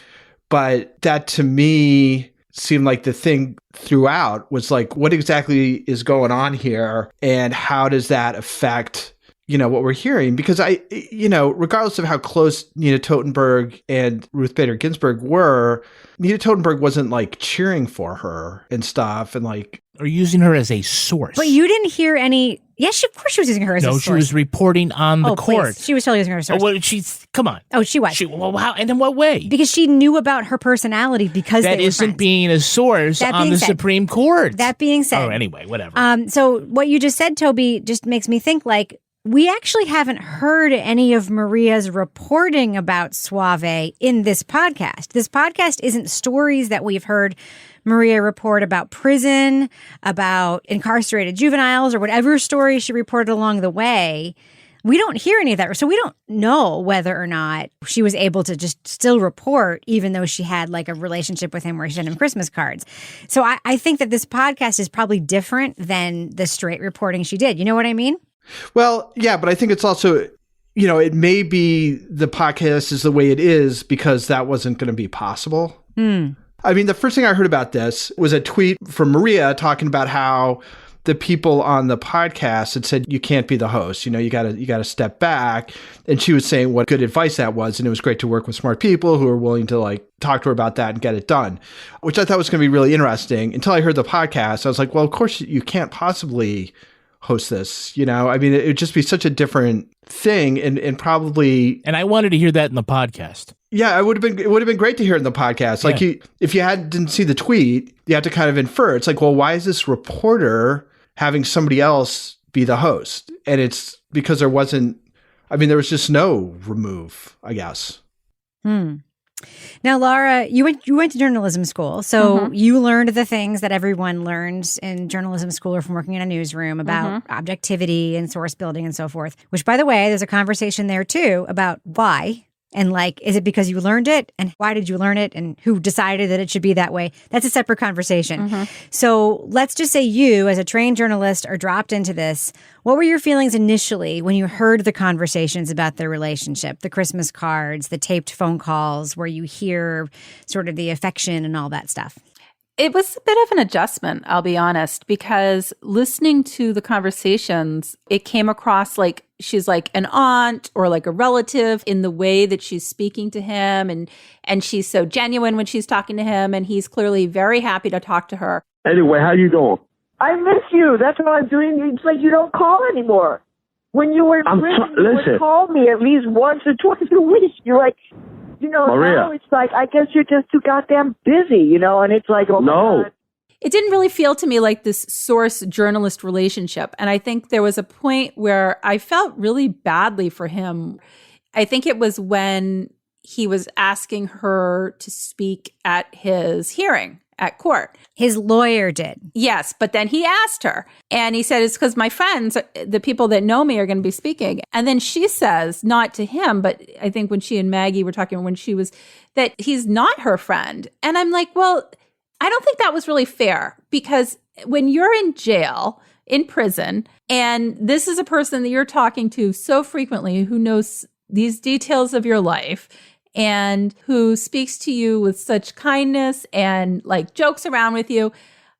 but that to me seemed like the thing throughout was like, what exactly is going on here? And how does that affect, you know, what we're hearing? Because regardless of how close Nina Totenberg and Ruth Bader Ginsburg were, Nina Totenberg wasn't like cheering for her and stuff and like, or using her as a source. But you didn't hear any. Yes, of course she was using her as a source. No, she was reporting on the court. Please. She was totally using her as a source. Oh, well, come on. Oh, she was. How? And in what way? Because she knew about her personality because that they were isn't friends. being a source on the Supreme Court. That being said. Oh, anyway, whatever. So what you just said, Toby, just makes me think like, we actually haven't heard any of Maria's reporting about Suave in this podcast. This podcast isn't stories that we've heard Maria report about prison, about incarcerated juveniles, or whatever story she reported along the way. We don't hear any of that. So we don't know whether or not she was able to just still report, even though she had like a relationship with him where she sent him Christmas cards. So I think that this podcast is probably different than the straight reporting she did. You know what I mean? Well, yeah, but I think it's also, you know, it may be the podcast is the way it is because that wasn't going to be possible. I mean, the first thing I heard about this was a tweet from Maria talking about how the people on the podcast had said, you can't be the host, you know, you gotta step back. And she was saying what good advice that was. And it was great to work with smart people who are willing to like talk to her about that and get it done, which I thought was going to be really interesting until I heard the podcast. I was like, well, of course you can't possibly host this, you know? I mean, it would just be such a different thing and probably... And I wanted to hear that in the podcast. Yeah, it would have been great to hear it in the podcast. Like, if you didn't see the tweet, you had to kind of infer. It's like, well, why is this reporter having somebody else be the host? And it's because there was just no remove, I guess. Now, Laura, you went to journalism school, so you learned the things that everyone learns in journalism school or from working in a newsroom about objectivity and source building and so forth, which, by the way, there's a conversation there, too, about why. And like, is it because you learned it? And why did you learn it? And who decided that it should be that way? That's a separate conversation. So let's just say you, as a trained journalist, are dropped into this. What were your feelings initially when you heard the conversations about their relationship, the Christmas cards, the taped phone calls where you hear sort of the affection and all that stuff? It was a bit of an adjustment, I'll be honest, because listening to the conversations, it came across like she's like an aunt or like a relative in the way that she's speaking to him. And she's so genuine when she's talking to him. And he's clearly very happy to talk to her. Anyway, how you doing? I miss you. That's what I'm doing. It's like you don't call anymore. When you were in prison, you would call me at least once or twice a week. You're like... You know, Maria. Now it's like, I guess you're just too goddamn busy, you know, and it's like, oh my God. It didn't really feel to me like this source-journalist relationship. And I think there was a point where I felt really badly for him. I think it was when he was asking her to speak at his hearing at court. His lawyer did. Yes, but then he asked her. And he said, it's because my friends, the people that know me, are going to be speaking. And then she says, not to him, but I think when she and Maggie were talking, when she was, that he's not her friend. And I'm like, well, I don't think that was really fair, because when you're in jail, in prison, and this is a person that you're talking to so frequently who knows these details of your life, and who speaks to you with such kindness and like jokes around with you.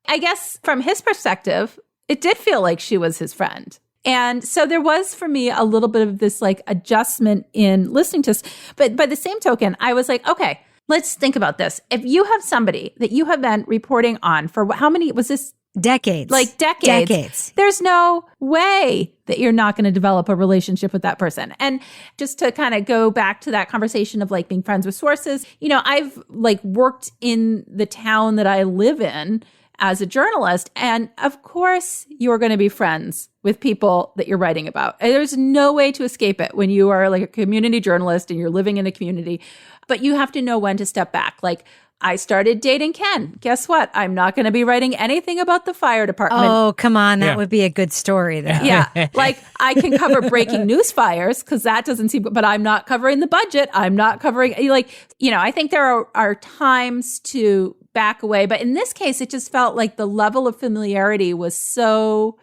I guess from his perspective, it did feel like she was his friend. And so there was for me a little bit of this like adjustment in listening to this. But by the same token, I was like, okay, let's think about this. If you have somebody that you have been reporting on for how many, was this? Decades. Like decades. There's no way that you're not going to develop a relationship with that person. And just to kind of go back to that conversation of like being friends with sources, you know, I've like worked in the town that I live in as a journalist. And of course, you're going to be friends with people that you're writing about. And there's no way to escape it when you are like a community journalist and you're living in a community. But you have to know when to step back. Like, I started dating Ken. Guess what? I'm not going to be writing anything about the fire department. Oh, come on. That would be a good story, though. Yeah. Like, I can cover breaking news fires because that doesn't seem, but I'm not covering the budget. I'm not covering, like, you know, I think there are times to back away. But in this case, it just felt like the level of familiarity was so,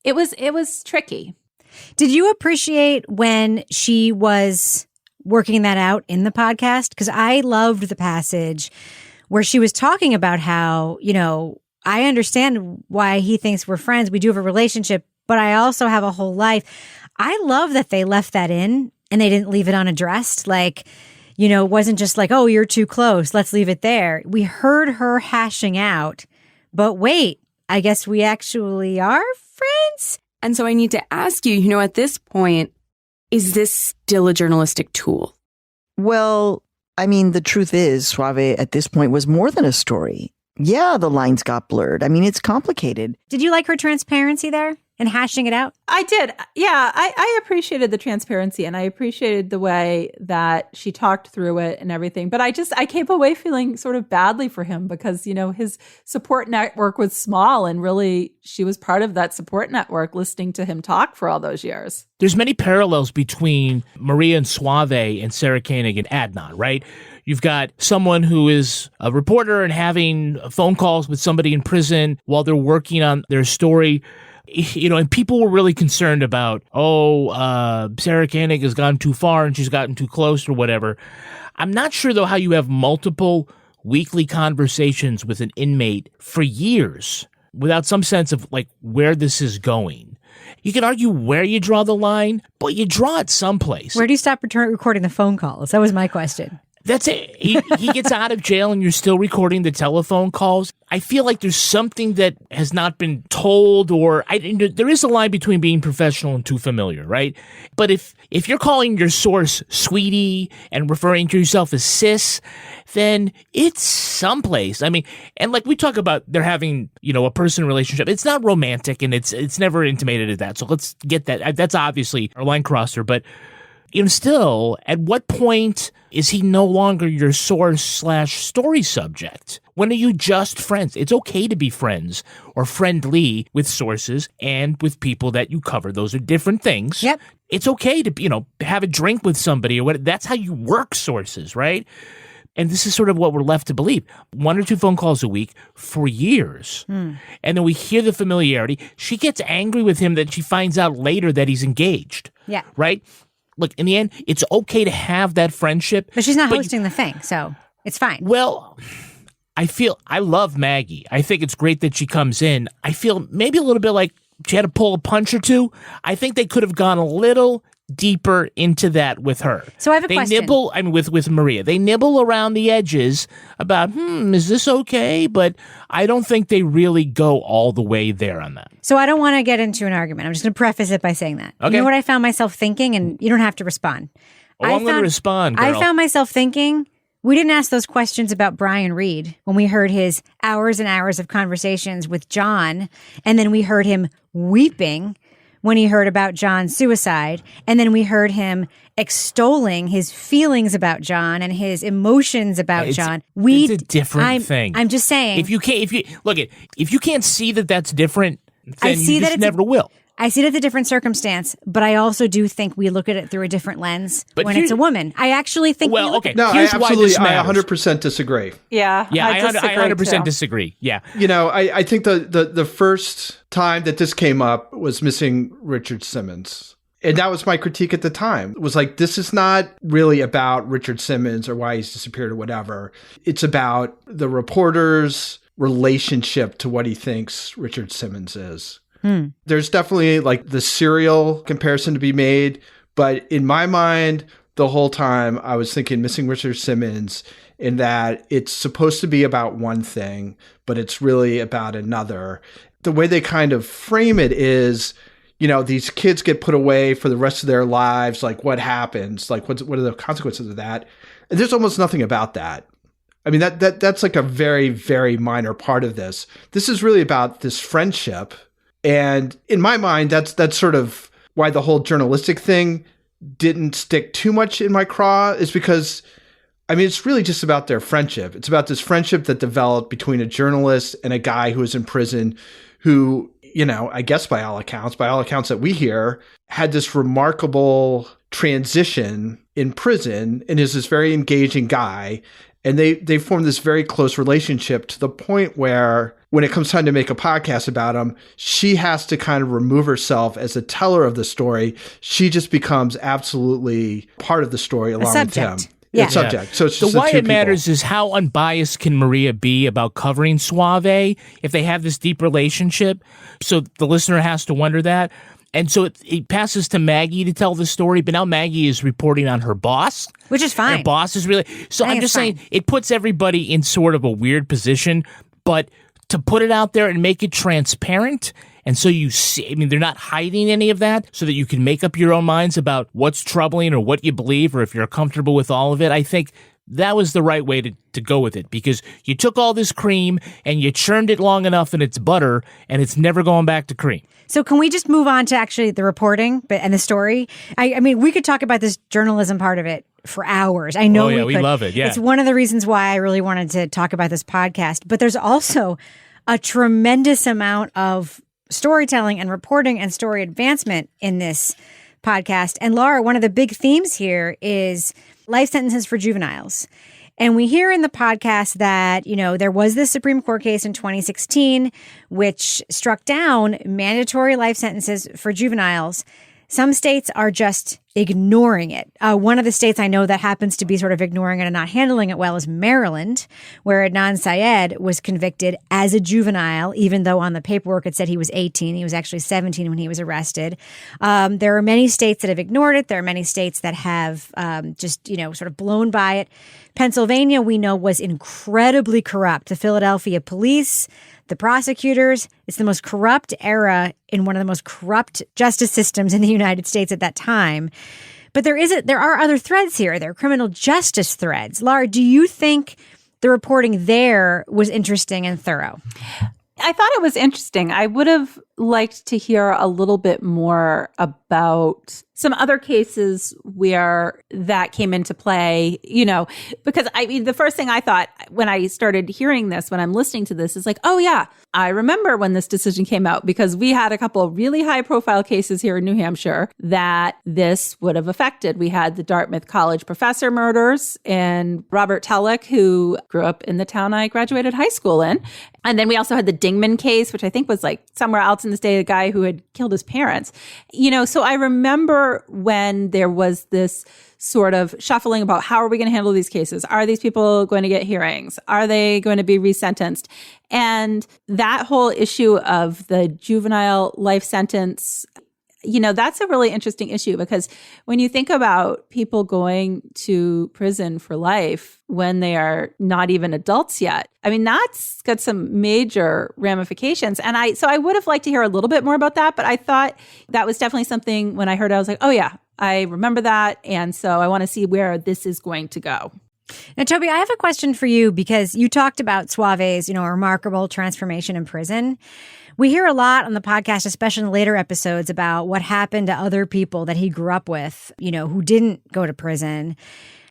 It was tricky. Did you appreciate when she was working that out in the podcast? Because I loved the passage where she was talking about how, I understand why he thinks we're friends. We do have a relationship, but I also have a whole life. I love that they left that in and they didn't leave it unaddressed. Like, it wasn't just like, oh, you're too close, let's leave it there. We heard her hashing out, but wait, I guess we actually are friends? And so I need to ask you, at this point, is this still a journalistic tool? Well, I mean, the truth is, Suave at this point was more than a story. Yeah, the lines got blurred. I mean, it's complicated. Did you like her transparency there and hashing it out? I did. Yeah, I appreciated the transparency and I appreciated the way that she talked through it and everything. But I came away feeling sort of badly for him because, his support network was small and really she was part of that support network listening to him talk for all those years. There's many parallels between Maria and Suave and Sarah Koenig and Adnan, right? You've got someone who is a reporter and having phone calls with somebody in prison while they're working on their story. And people were really concerned about, Sarah Koenig has gone too far and she's gotten too close or whatever. I'm not sure, though, how you have multiple weekly conversations with an inmate for years without some sense of, like, where this is going. You can argue where you draw the line, but you draw it someplace. Where do you stop recording the phone calls? That was my question. That's it. He gets out of jail and you're still recording the telephone calls. I feel like there's something that has not been told, or there is a line between being professional and too familiar, right? But if you're calling your source sweetie and referring to yourself as sis, then it's someplace. I mean, and like we talk about, they're having, a person relationship. It's not romantic and it's never intimated as that. So let's get that. That's obviously a line crosser, but still, at what point is he no longer your source/story subject? When are you just friends? It's okay to be friends or friendly with sources and with people that you cover. Those are different things. Yep. It's okay to, have a drink with somebody or what. That's how you work sources, right? And this is sort of what we're left to believe. 1 or 2 phone calls a week for years. And then we hear the familiarity. She gets angry with him that she finds out later that he's engaged. Yeah. Right? Look, in the end, it's okay to have that friendship. But she's not hosting the thing, so it's fine. Well, I love Maggie. I think it's great that she comes in. I feel maybe a little bit like she had to pull a punch or two. I think they could have gone a little deeper into that with her. So I have a question. They nibble, with Maria. They nibble around the edges about, is this okay? But I don't think they really go all the way there on that. So I don't want to get into an argument. I'm just going to preface it by saying that. Okay. You know what I found myself thinking? And you don't have to respond. I'm going to respond, girl. I found myself thinking, we didn't ask those questions about Brian Reed when we heard his hours and hours of conversations with John. And then we heard him weeping when he heard about John's suicide. And then we heard him extolling his feelings about John and his emotions about John. It's a different thing. I'm just saying. If you can't see that that's different, then you just never will. I see it as a different circumstance, but I also do think we look at it through a different lens when it's a woman. I actually think No, here's I why this I matters. 100% disagree. Yeah, I 100% disagree. Yeah. I think the first time that this came up was missing Richard Simmons. And that was my critique at the time. It was like, this is not really about Richard Simmons or why he's disappeared or whatever. It's about the reporter's relationship to what he thinks Richard Simmons is. There's definitely like the serial comparison to be made. But in my mind, the whole time I was thinking missing Richard Simmons, in that it's supposed to be about one thing, but it's really about another. The way they kind of frame it is, these kids get put away for the rest of their lives. Like, what happens? Like, what are the consequences of that? And there's almost nothing about that. I mean, that's like a very, very minor part of this. This is really about this friendship. And in my mind, that's sort of why the whole journalistic thing didn't stick too much in my craw, is because, I mean, it's really just about their friendship. It's about this friendship that developed between a journalist and a guy who was in prison who, I guess by all accounts that we hear, had this remarkable transition in prison and is this very engaging guy. And they form this very close relationship to the point where when it comes time to make a podcast about him, she has to kind of remove herself as a teller of the story. She just becomes absolutely part of the story along with him. Yeah. Subject. So it's just why the two it matters people. is how unbiased can Maria be about covering Suave if they have this deep relationship. So the listener has to wonder that. And so it passes to Maggie to tell the story, but now Maggie is reporting on her boss. Which is fine. Her boss is really... So I'm just saying, it puts everybody in sort of a weird position, but to put it out there and make it transparent, and so you see... I mean, they're not hiding any of that, so that you can make up your own minds about what's troubling or what you believe, or if you're comfortable with all of it. I think that was the right way to go with it, because you took all this cream and you churned it long enough and it's butter, and it's never going back to cream. So can we just move on to actually the reporting and the story? I mean, we could talk about this journalism part of it for hours. I know we could. Love it, yeah. It's one of the reasons why I really wanted to talk about this podcast. But there's also a tremendous amount of storytelling and reporting and story advancement in this podcast. And Laura, one of the big themes here is life sentences for juveniles. And we hear in the podcast that, you know, there was this Supreme Court case in 2016, which struck down mandatory life sentences for juveniles. Some states are just ignoring it. One of the states I know that happens to be sort of ignoring it and not handling it well is Maryland, where Adnan Syed was convicted as a juvenile, even though on the paperwork it said he was 18. He was actually 17 when he was arrested. There are many states that have ignored it. There are many states that have just, you know, sort of blown by it. Pennsylvania, we know, was incredibly corrupt. The Philadelphia police, the prosecutors, it's the most corrupt era in one of the most corrupt justice systems in the United States at that time. But there are other threads here. There are criminal justice threads. Laura, do you think the reporting there was interesting and thorough? I thought it was interesting. I would have liked to hear a little bit more about some other cases where that came into play, you know, because I mean, the first thing I thought when I started hearing this, when I'm listening to this, is like, oh yeah, I remember when this decision came out, because we had a couple of really high profile cases here in New Hampshire that this would have affected. We had the Dartmouth College professor murders and Robert Tellick, who grew up in the town I graduated high school in. And then we also had the Dingman case, which I think was like somewhere else in the state, a guy who had killed his parents. You know, so I remember when there was this sort of shuffling about how are we going to handle these cases? Are these people going to get hearings? Are they going to be resentenced? And that whole issue of the juvenile life sentence, you know, that's a really interesting issue, because when you think about people going to prison for life when they are not even adults yet, I mean, that's got some major ramifications. And I would have liked to hear a little bit more about that, but I thought that was definitely something when I heard it, I was like, oh yeah, I remember that. And so I want to see where this is going to go. Now, Toby, I have a question for you, because you talked about Suave's, you know, remarkable transformation in prison. We hear a lot on the podcast, especially in later episodes, about what happened to other people that he grew up with, you know, who didn't go to prison.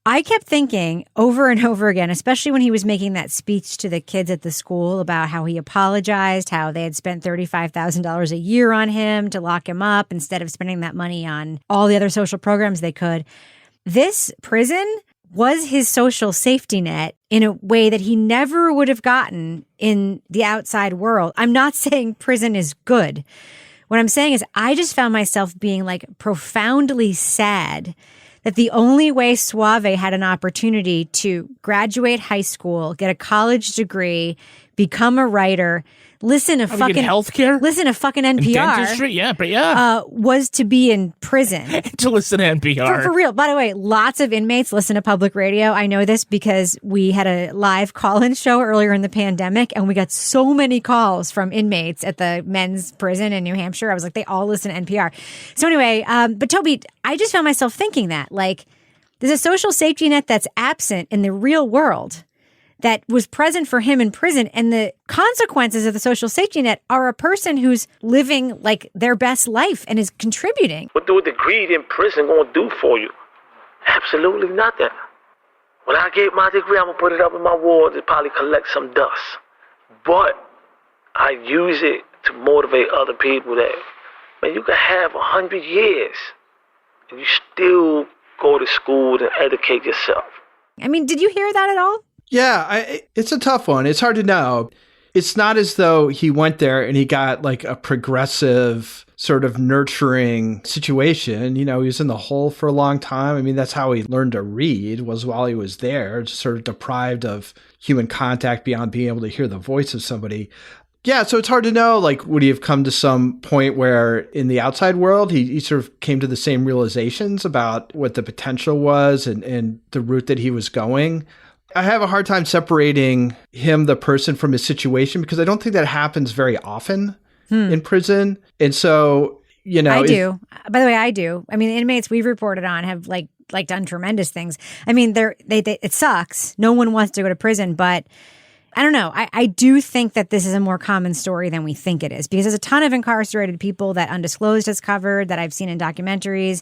I kept thinking over and over again, especially when he was making that speech to the kids at the school about how he apologized, how they had spent $35,000 a year on him to lock him up instead of spending that money on all the other social programs they could. This prison was his social safety net in a way that he never would have gotten in the outside world. I'm not saying prison is good. What I'm saying is I just found myself being like profoundly sad that the only way Suave had an opportunity to graduate high school, get a college degree, become a writer, listen to fucking healthcare, listen to fucking NPR, dentistry, was to be in prison. To listen to NPR. For real. By the way, lots of inmates listen to public radio. I know this because we had a live call-in show earlier in the pandemic, and we got so many calls from inmates at the men's prison in New Hampshire. I was like, they all listen to NPR. So anyway, but Toby, I just found myself thinking that, like, there's a social safety net that's absent in the real world that was present for him in prison. And the consequences of the social safety net are a person who's living like their best life and is contributing. What do a degree in prison going to do for you? Absolutely nothing. When I get my degree, I'm going to put it up in my wall and probably collect some dust. But I use it to motivate other people that, man, you can have 100 years and you still go to school and educate yourself. I mean, did you hear that at all? Yeah, it's a tough one. It's hard to know. It's not as though he went there and he got like a progressive sort of nurturing situation. He was in the hole for a long time. I mean, that's how he learned to read, was while he was there, just sort of deprived of human contact beyond being able to hear the voice of somebody. Yeah, so it's hard to know, like, would he have come to some point where in the outside world, he sort of came to the same realizations about what the potential was and the route that he was going? I have a hard time separating him, the person, from his situation, because I don't think that happens very often in prison. And so, I do. By the way, I do. I mean, the inmates we've reported on have like done tremendous things. I mean, they it sucks. No one wants to go to prison, but I don't know. I do think that this is a more common story than we think it is, because there's a ton of incarcerated people that Undisclosed has covered, that I've seen in documentaries.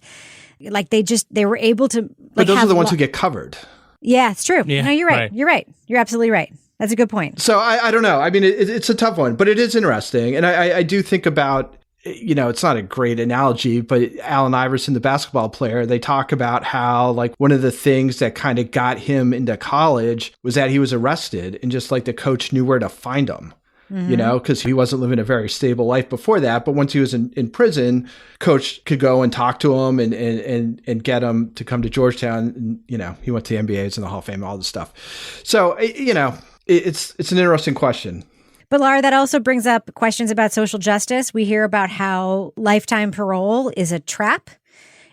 Like they were able to. But those are the ones who get covered. Yeah, it's true. Yeah, no, you're right. You're right. You're absolutely right. That's a good point. So I don't know. I mean, it's a tough one, but it is interesting. And I do think about, it's not a great analogy, but Allen Iverson, the basketball player, they talk about how like one of the things that kind of got him into college was that he was arrested and just like the coach knew where to find him. Because he wasn't living a very stable life before that. But once he was in prison, coach could go and talk to him and get him to come to Georgetown. And, he went to the NBA's and the Hall of Fame, all this stuff. So, it's an interesting question. But Laura, that also brings up questions about social justice. We hear about how lifetime parole is a trap.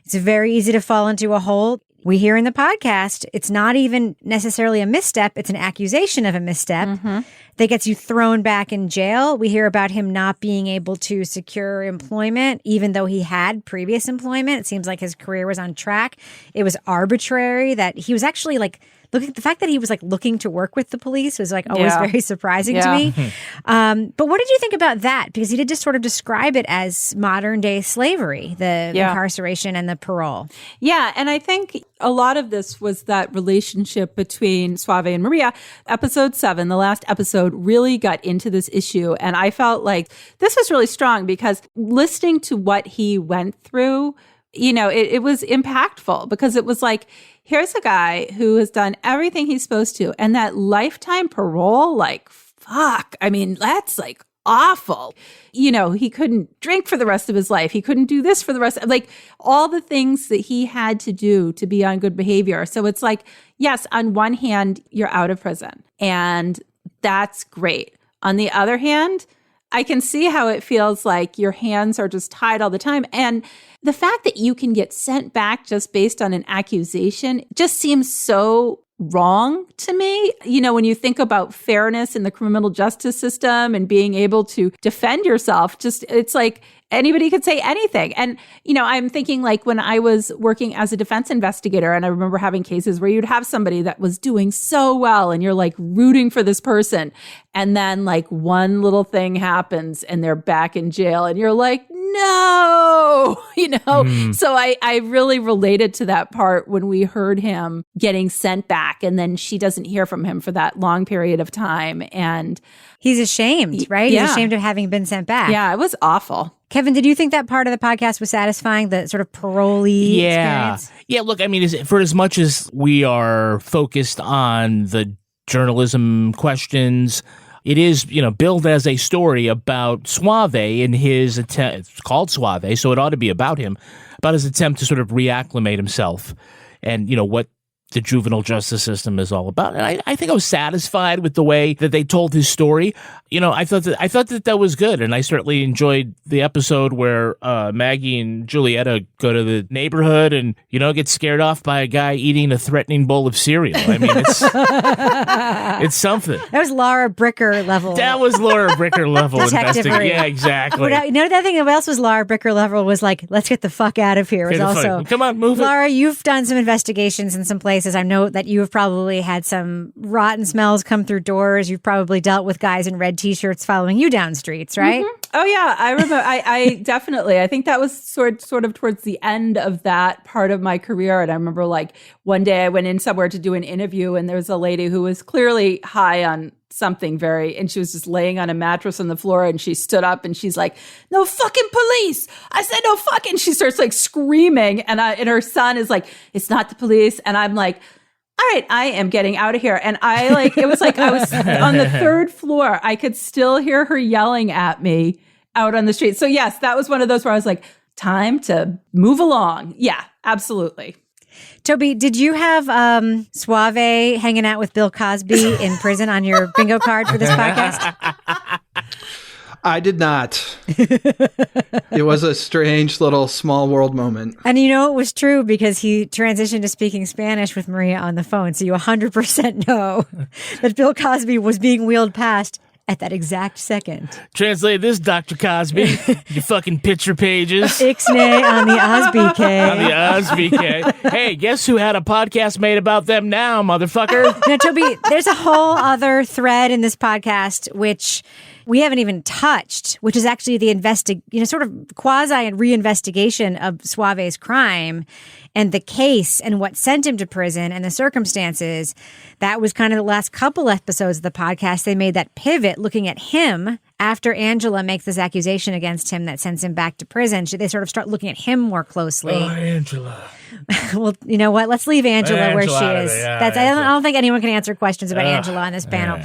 It's very easy to fall into a hole. We hear in the podcast, it's not even necessarily a misstep. It's an accusation of a misstep that gets you thrown back in jail. We hear about him not being able to secure employment, even though he had previous employment. It seems like his career was on track. It was arbitrary that he was actually like, the fact that he was like looking to work with the police was like always very surprising to me. But what did you think about that? Because he did just sort of describe it as modern day slavery, the incarceration and the parole. Yeah. And I think a lot of this was that relationship between Suave and Maria. Episode 7, the last episode, really got into this issue. And I felt like this was really strong because listening to what he went through, it was impactful, because it was like, here's a guy who has done everything he's supposed to. And that lifetime parole, like, fuck. I mean, that's like awful. He couldn't drink for the rest of his life. He couldn't do this for the rest of, like, all the things that he had to do to be on good behavior. So it's like, yes, on one hand, you're out of prison and that's great. On the other hand, I can see how it feels like your hands are just tied all the time. And the fact that you can get sent back just based on an accusation just seems so wrong to me. When you think about fairness in the criminal justice system and being able to defend yourself, it's like anybody could say anything. And, I'm thinking like when I was working as a defense investigator, and I remember having cases where you'd have somebody that was doing so well and you're like rooting for this person. And then like one little thing happens and they're back in jail and you're like, no, So I really related to that part when we heard him getting sent back and then she doesn't hear from him for that long period of time. And he's ashamed, right? Yeah. He's ashamed of having been sent back. Yeah, it was awful. Kevin, did you think that part of the podcast was satisfying, the sort of parolee experience? Yeah, look, I mean, for as much as we are focused on the journalism questions, it is, billed as a story about Suave and his attempt. It's called Suave, so it ought to be about him, about his attempt to sort of reacclimate himself and, what the juvenile justice system is all about. And I think I was satisfied with the way that they told his story. I thought that was good. And I certainly enjoyed the episode where Maggie and Julietta go to the neighborhood and, get scared off by a guy eating a threatening bowl of cereal. I mean, it's something. That was Laura Bricker level. That was Laura Bricker level investigation. Yeah, exactly. That thing else was Laura Bricker level was like, let's get the fuck out of here. Was also, come on, move Laura, you've done some investigations in some places. I know that you have probably had some rotten smells come through doors. You've probably dealt with guys in red T-shirts following you down streets, right? Mm-hmm. Oh yeah, I remember. I definitely. I think that was sort of towards the end of that part of my career. And I remember like one day I went in somewhere to do an interview, and there was a lady who was clearly high on something and she was just laying on a mattress on the floor, and she stood up and she's like, "No fucking police!" I said, "No fucking!" She starts like screaming, and her son is like, "It's not the police," and I'm like, right, I am getting out of here. And it was like I was on the third floor. I could still hear her yelling at me out on the street. So yes, that was one of those where I was like, time to move along. Yeah, absolutely. Toby, did you have Suave hanging out with Bill Cosby in prison on your bingo card for this podcast? I did not. It was a strange little small world moment. And you know it was true because he transitioned to speaking Spanish with Maria on the phone. So you 100% know that Bill Cosby was being wheeled past at that exact second. Translate this, Dr. Cosby. You fucking picture pages. Ixnay on the Osby-K. On the Osby-K. Hey, guess who had a podcast made about them now, motherfucker? Now, Toby, there's a whole other thread in this podcast which we haven't even touched, which is actually the sort of quasi and reinvestigation of Suave's crime and the case and what sent him to prison and the circumstances. That was kind of the last couple episodes of the podcast. They made that pivot looking at him after Angela makes this accusation against him that sends him back to prison. They sort of start looking at him more closely. Oh, Angela. Well, you know what? Let's leave Angela where she is. Yeah, I don't think anyone can answer questions about Angela on this panel.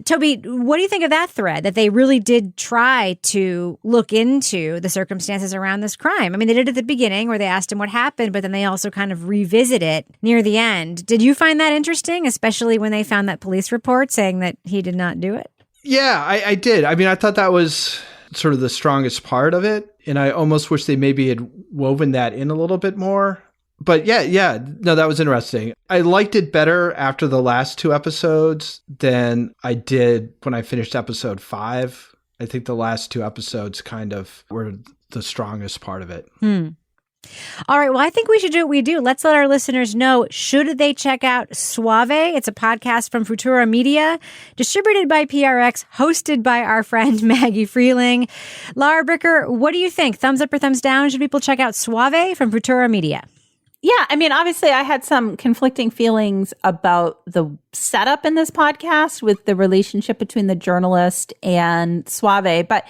Toby, what do you think of that thread? That they really did try to look into the circumstances around this crime. I mean, they did at the beginning where they asked him what happened, but then they also kind of revisit it near the end. Did you find that interesting, especially when they found that police report saying that he did not do it? Yeah, I did. I mean, I thought that was sort of the strongest part of it. And I almost wish they maybe had woven that in a little bit more. But yeah. No, that was interesting. I liked it better after the last two episodes than I did when I finished episode 5. I think the last two episodes kind of were the strongest part of it. All right. Well, I think we should do what we do. Let's let our listeners know, should they check out Suave? It's a podcast from Futura Media, distributed by PRX, hosted by our friend Maggie Freeling. Lara Bricker, what do you think? Thumbs up or thumbs down? Should people check out Suave from Futura Media? Yeah, I mean, obviously I had some conflicting feelings about the setup in this podcast with the relationship between the journalist and Suave. But,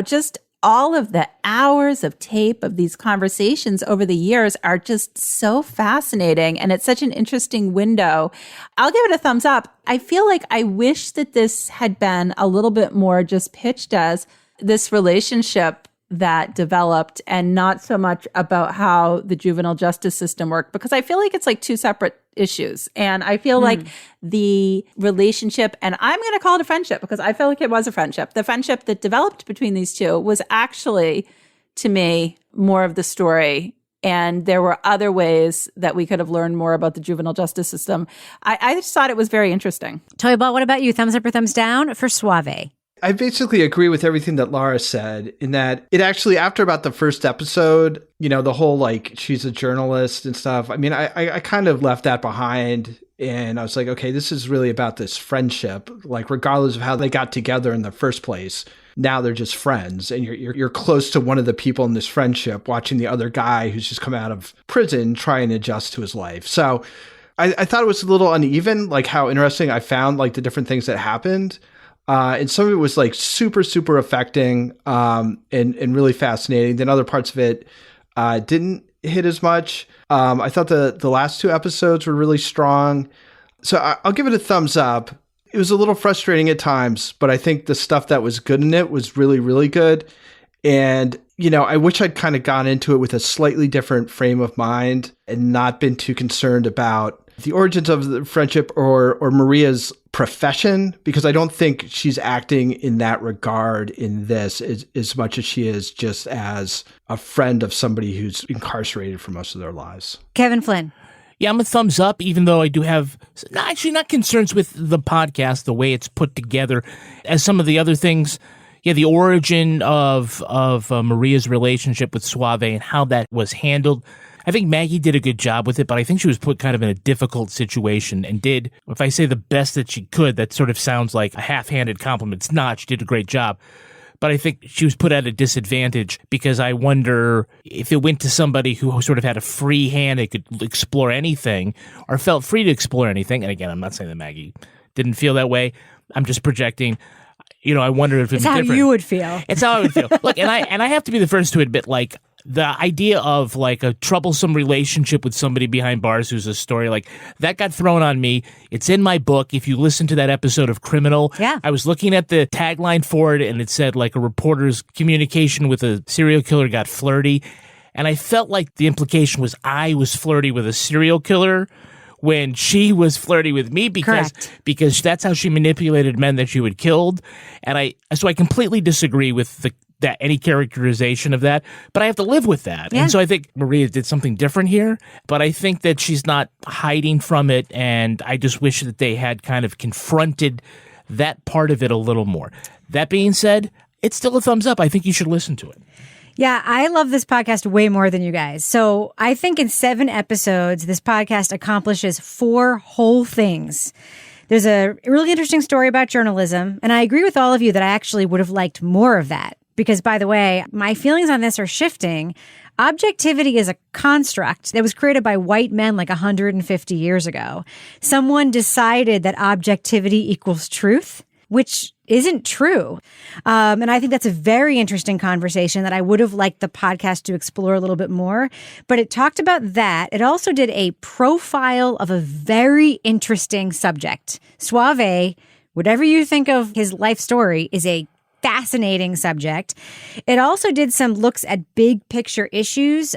just all of the hours of tape of these conversations over the years are just so fascinating. And it's such an interesting window. I'll give it a thumbs up. I feel like I wish that this had been a little bit more just pitched as this relationship that developed and not so much about how the juvenile justice system worked, because I feel like it's like two separate issues. And I feel like the relationship, and I'm going to call it a friendship because I feel like it was a friendship. The friendship that developed between these two was actually, to me, more of the story. And there were other ways that we could have learned more about the juvenile justice system. I just thought it was very interesting. Toy Ball, what about you? Thumbs up or thumbs down for Suave? I basically agree with everything that Lara said in that it actually, after about the first episode, the whole she's a journalist and stuff. I mean, I kind of left that behind and I was like, okay, this is really about this friendship. Regardless of how they got together in the first place, now they're just friends and you're close to one of the people in this friendship, watching the other guy who's just come out of prison try and adjust to his life. So I thought it was a little uneven, how interesting I found the different things that happened. And some of it was super, super affecting and really fascinating. Then other parts of it didn't hit as much. I thought the last two episodes were really strong. So I'll give it a thumbs up. It was a little frustrating at times, but I think the stuff that was good in it was really, really good. And, I wish I'd kind of gone into it with a slightly different frame of mind and not been too concerned about the origins of the friendship or Maria's profession, because I don't think she's acting in that regard in this as much as she is just as a friend of somebody who's incarcerated for most of their lives. Kevin Flynn. Yeah, I'm a thumbs up, even though I do have not concerns with the podcast, the way it's put together, as some of the other things. Yeah, the origin of Maria's relationship with Suave and how that was handled. I think Maggie did a good job with it, but I think she was put kind of in a difficult situation and did, if I say the best that she could, that sort of sounds like a half-handed compliment. It's not. She did a great job. But I think she was put at a disadvantage because I wonder if it went to somebody who sort of had a free hand and could explore anything or felt free to explore anything. And again, I'm not saying that Maggie didn't feel that way. I'm just projecting. I wonder if it's how different. You would feel. It's how I would feel. Look, and I have to be the first to admit, the idea of like a troublesome relationship with somebody behind bars who's a story like that got thrown on me. It's in my book. If you listen to that episode of Criminal, I was looking at the tagline for it and it said like a reporter's communication with a serial killer got flirty. And I felt like the implication was I was flirty with a serial killer when she was flirty with me because that's how she manipulated men that she had killed. And I completely disagree with that any characterization of that, but I have to live with that. And so I think Maria did something different here, but I think that she's not hiding from it. And I just wish that they had kind of confronted that part of it a little more. That being said, it's still a thumbs up. I think you should listen to it. Yeah, I love this podcast way more than you guys. So I think in 7 episodes, this podcast accomplishes 4 whole things. There's a really interesting story about journalism, and I agree with all of you that I actually would have liked more of that. Because, by the way, my feelings on this are shifting. Objectivity is a construct that was created by white men like 150 years ago. Someone decided that objectivity equals truth, which isn't true. And I think that's a very interesting conversation that I would have liked the podcast to explore a little bit more. But it talked about that. It also did a profile of a very interesting subject. Suave, whatever you think of his life story, is a fascinating subject. It also did some looks at big picture issues,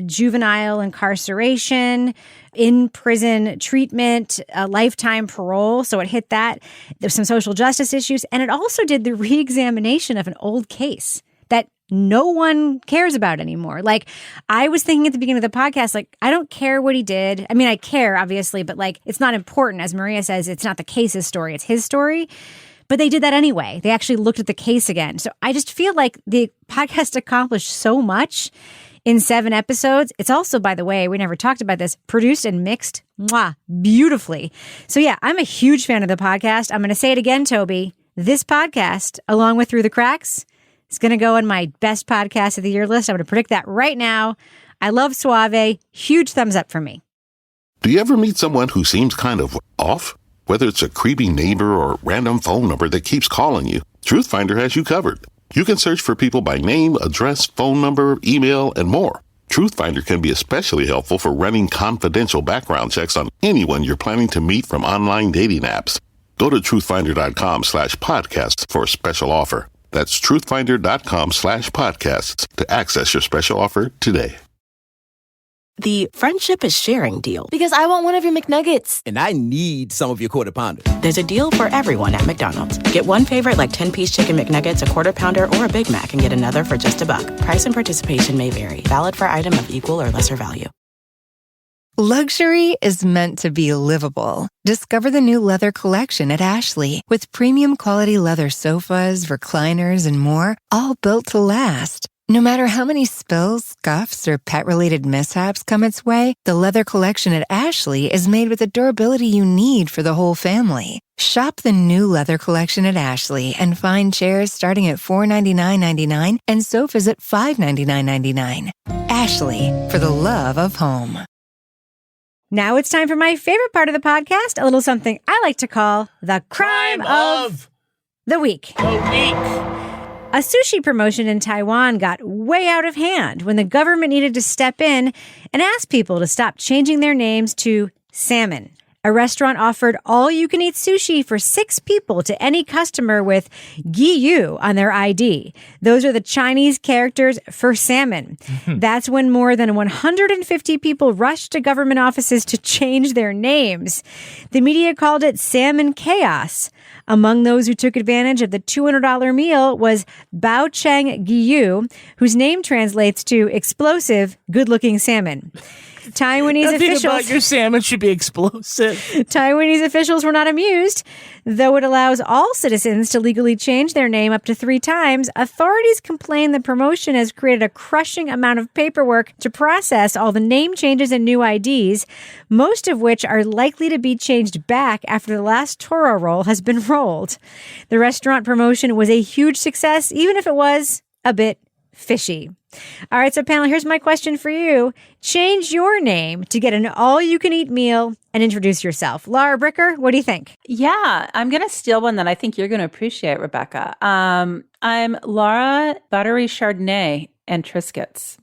juvenile incarceration, in-prison treatment, lifetime parole. So it hit that. There's some social justice issues. And it also did the re-examination of an old case that no one cares about anymore. Like, I was thinking at the beginning of the podcast, like, I don't care what he did. I mean, I care, obviously, but like, it's not important. As Maria says, it's not the case's story, it's his story. But they did that anyway. They actually looked at the case again. So I just feel like the podcast accomplished so much in 7 episodes. It's also, by the way, we never talked about this, produced and mixed beautifully. So yeah, I'm a huge fan of the podcast. I'm going to say it again, Toby. This podcast, along with Through the Cracks, is going to go on my best podcast of the year list. I'm going to predict that right now. I love Suave. Huge thumbs up for me. Do you ever meet someone who seems kind of off? Whether it's a creepy neighbor or random phone number that keeps calling you, Truthfinder has you covered. You can search for people by name, address, phone number, email, and more. Truthfinder can be especially helpful for running confidential background checks on anyone you're planning to meet from online dating apps. Go to truthfinder.com/podcasts for a special offer. That's truthfinder.com/podcasts to access your special offer today. The friendship is sharing deal. Because I want one of your McNuggets. And I need some of your Quarter Pounder. There's a deal for everyone at McDonald's. Get one favorite like 10-piece chicken McNuggets, a Quarter Pounder, or a Big Mac, and get another for just $1. Price and participation may vary. Valid for item of equal or lesser value. Luxury is meant to be livable. Discover the new leather collection at Ashley with premium quality leather sofas, recliners, and more, all built to last. No matter how many spills, scuffs, or pet-related mishaps come its way, the leather collection at Ashley is made with the durability you need for the whole family. Shop the new leather collection at Ashley and find chairs starting at $499.99 and sofas at $599.99. Ashley, for the love of home. Now it's time for my favorite part of the podcast, a little something I like to call the crime of the week. A sushi promotion in Taiwan got way out of hand when the government needed to step in and ask people to stop changing their names to salmon. A restaurant offered all-you-can-eat sushi for 6 people to any customer with Giyu on their ID. Those are the Chinese characters for salmon. That's when more than 150 people rushed to government offices to change their names. The media called it salmon chaos. Among those who took advantage of the $200 meal was Bao Cheng Giyu, whose name translates to explosive, good-looking salmon. Taiwanese Nothing officials about your salmon should be explosive. Taiwanese officials were not amused. Though it allows all citizens to legally change their name up to 3 times, authorities complain the promotion has created a crushing amount of paperwork to process all the name changes and new IDs, most of which are likely to be changed back after the last Toro roll has been rolled. The restaurant promotion was a huge success, even if it was a bit fishy. All right, so panel, here's my question for you. Change your name to get an all-you-can-eat meal and introduce yourself. Laura Bricker, what do you think? Yeah, I'm going to steal one that I think you're going to appreciate, Rebecca. I'm Laura Buttery Chardonnay. and Triscuits.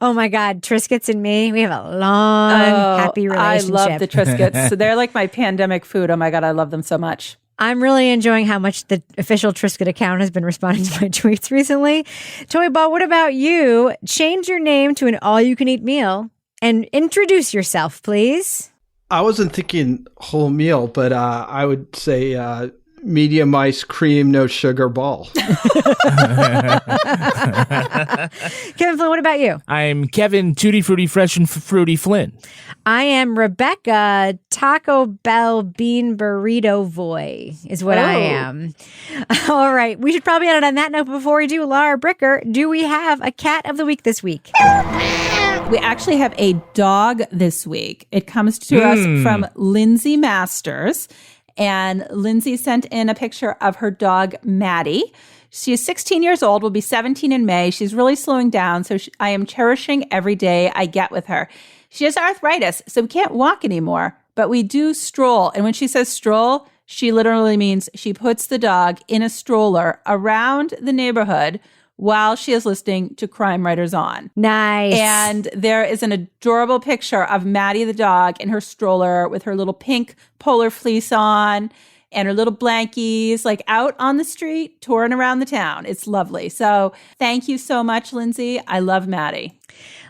Oh my God, Triscuits and me, we have a long, happy relationship. I love the Triscuits. So they're like my pandemic food. Oh my God, I love them so much. I'm really enjoying how much the official Triscuit account has been responding to my tweets recently. Toy Ball, what about you? Change your name to an all-you-can-eat meal and introduce yourself, please. I wasn't thinking whole meal, but I would say medium ice cream, no sugar ball. Kevin Flynn, what about you? I'm Kevin Tutti Frutti Fresh and Fruity Flynn. I am Rebecca Taco Bell Bean Burrito Voy is what I am. All right. We should probably end it on that note. But before we do, Laura Bricker, do we have a cat of the week this week? We actually have a dog this week. It comes to us from Lindsay Masters. And Lindsay sent in a picture of her dog, Maddie. She is 16 years old, will be 17 in May. She's really slowing down, so I am cherishing every day I get with her. She has arthritis, so we can't walk anymore, but we do stroll. And when she says stroll, she literally means she puts the dog in a stroller around the neighborhood while she is listening to Crime Writers On. Nice. And there is an adorable picture of Maddie the dog in her stroller with her little pink polar fleece on and her little blankies, like out on the street, touring around the town. It's lovely. So thank you so much, Lindsay. I love Maddie.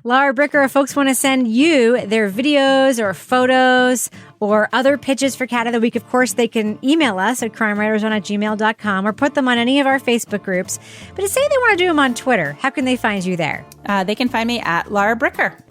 Laura Bricker, if folks want to send you their videos or photos or other pitches for Cat of the Week, of course, they can email us at crimewriterson@gmail.com or put them on any of our Facebook groups. But to say they want to do them on Twitter, how can they find you there? They can find me at Laura Bricker.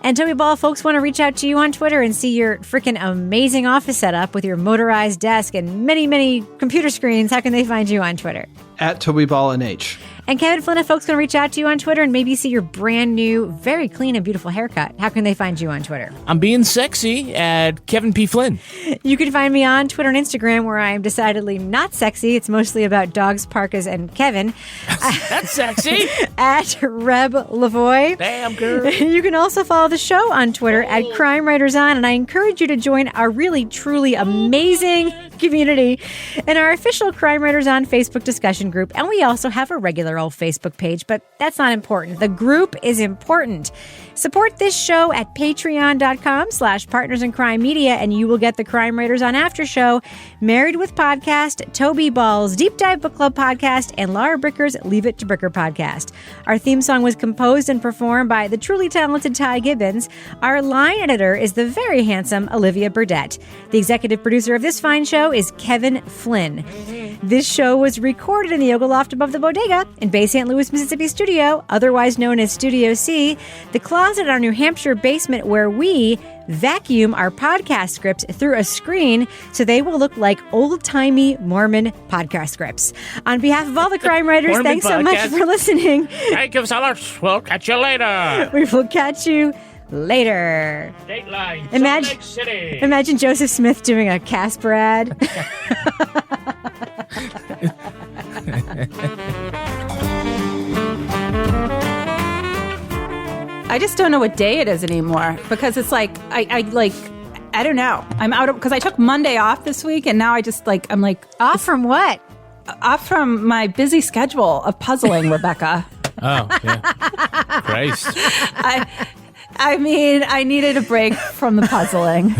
And Toby Ball, folks want to reach out to you on Twitter and see your freaking amazing office setup with your motorized desk and many, many computer screens. How can they find you on Twitter? At Toby Ball and H. And Kevin Flynn, if folks want to reach out to you on Twitter and maybe see your brand new, very clean and beautiful haircut, how can they find you on Twitter? I'm being sexy at Kevin P. Flynn. You can find me on Twitter and Instagram where I am decidedly not sexy. It's mostly about dogs, parkas, and Kevin. That's sexy. At Reb Lavoie. Damn, girl. You can also follow the show on Twitter at Crime Writers On, and I encourage you to join our really, truly amazing community in our official Crime Writers On Facebook discussion group. And we also have a regular old Facebook page, but that's not important. The group is important. Support this show at patreon.com/Partners in Crime Media, and you will get the Crime Writers On After Show, Married with Podcast, Toby Ball's Deep Dive Book Club podcast, and Laura Bricker's Leave It to Bricker podcast. Our theme song was composed and performed by the truly talented Ty Gibbons. Our line editor is the very handsome Olivia Burdett. The executive producer of this fine show is Kevin Flynn. This show was recorded in the Yoga Loft above the Bodega in Bay St. Louis, Mississippi studio, otherwise known as Studio C, the closet in our New Hampshire basement where we vacuum our podcast scripts through a screen so they will look like old-timey Mormon podcast scripts. On behalf of all the crime writers, thanks so much for listening. Thank you so much. We'll catch you later. We will catch you later. Dateline, Salt Lake City. Imagine Joseph Smith doing a Casper ad. I just don't know what day it is anymore because it's like I don't know. I'm out of because I took Monday off this week and now I'm like off from what? Off from my busy schedule of puzzling, Rebecca. Oh, yeah. Christ. I mean, I needed a break from the puzzling.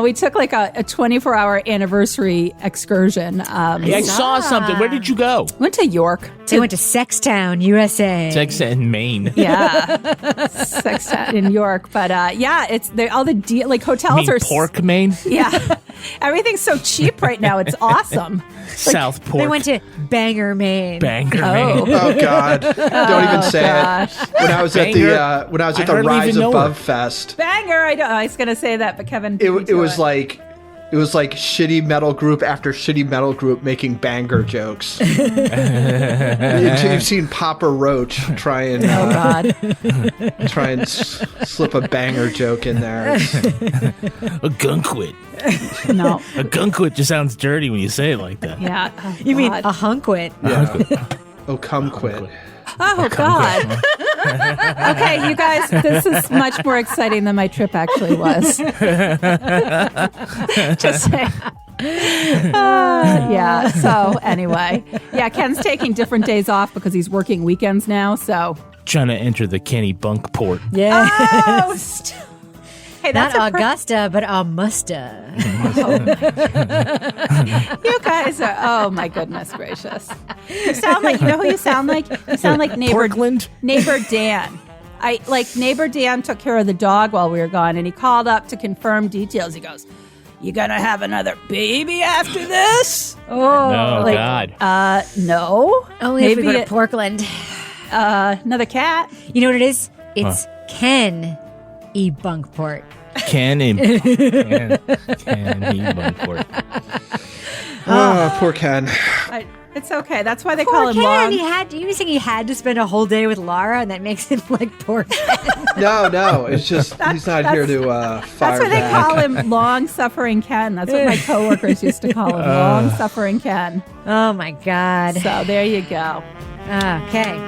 We took like a 24-hour anniversary excursion. I saw something. Where did you go? Went to York. We went to Sextown, USA. Sextown, Maine. Yeah, Sextown in York. But it's all the hotels are Pork, Maine. Yeah, everything's so cheap right now. It's awesome. South Pork. They went to Bangor, Maine. Maine. Oh God! Don't even say it. When I was at the Rise Above Fest, Bangor. I was gonna say that, but Kevin. It was like shitty metal group after shitty metal group making banger jokes. You've seen Papa Roach try and slip a banger joke in there. A gunkwit. No, a gunkwit just sounds dirty when you say it like that. Yeah, you mean a hunkwit? Yeah. Oh, come quit. Oh, God. Okay, you guys, this is much more exciting than my trip actually was. Just saying. Yeah. So anyway, yeah, Ken's taking different days off because he's working weekends now. So trying to enter the Kenny bunk port. Yeah. Oh, hey, Not that's Augusta, but Amusta. You guys are, oh my goodness gracious. You sound like, you know who you sound like? You sound like neighbor Dan. Neighbor Dan took care of the dog while we were gone, and he called up to confirm details. He goes, "You gonna have another baby after this?" Oh, God. No. Only if we go to Portland. Another cat. You know what it is? It's Ken E. Bunkport. Ken E. Bunkport. Oh, poor Ken. It's okay. That's why they Poor call him Ken. long. You saying he had to spend a whole day with Laura, and that makes him like poor Ken. No. It's just he's not here to fire That's why they back. call him long-suffering Ken. That's what my coworkers used to call him, long-suffering Ken. Oh, my God. So there you go. Okay.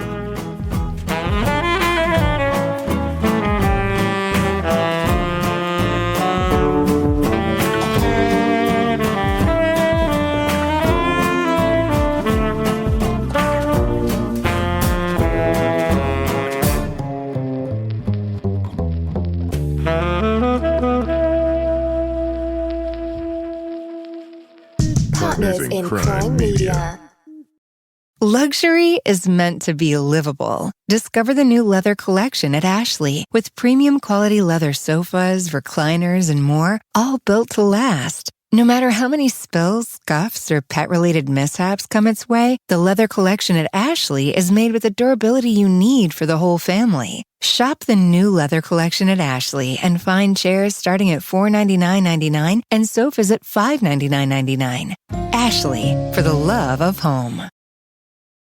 Partners in Crime Media. Luxury is meant to be livable. Discover the new leather collection at Ashley with premium quality leather sofas, recliners, and more, all built to last. No matter how many spills, scuffs, or pet-related mishaps come its way, the leather collection at Ashley is made with the durability you need for the whole family. Shop the new leather collection at Ashley and find chairs starting at $499.99 and sofas at $599.99. Ashley, for the love of home.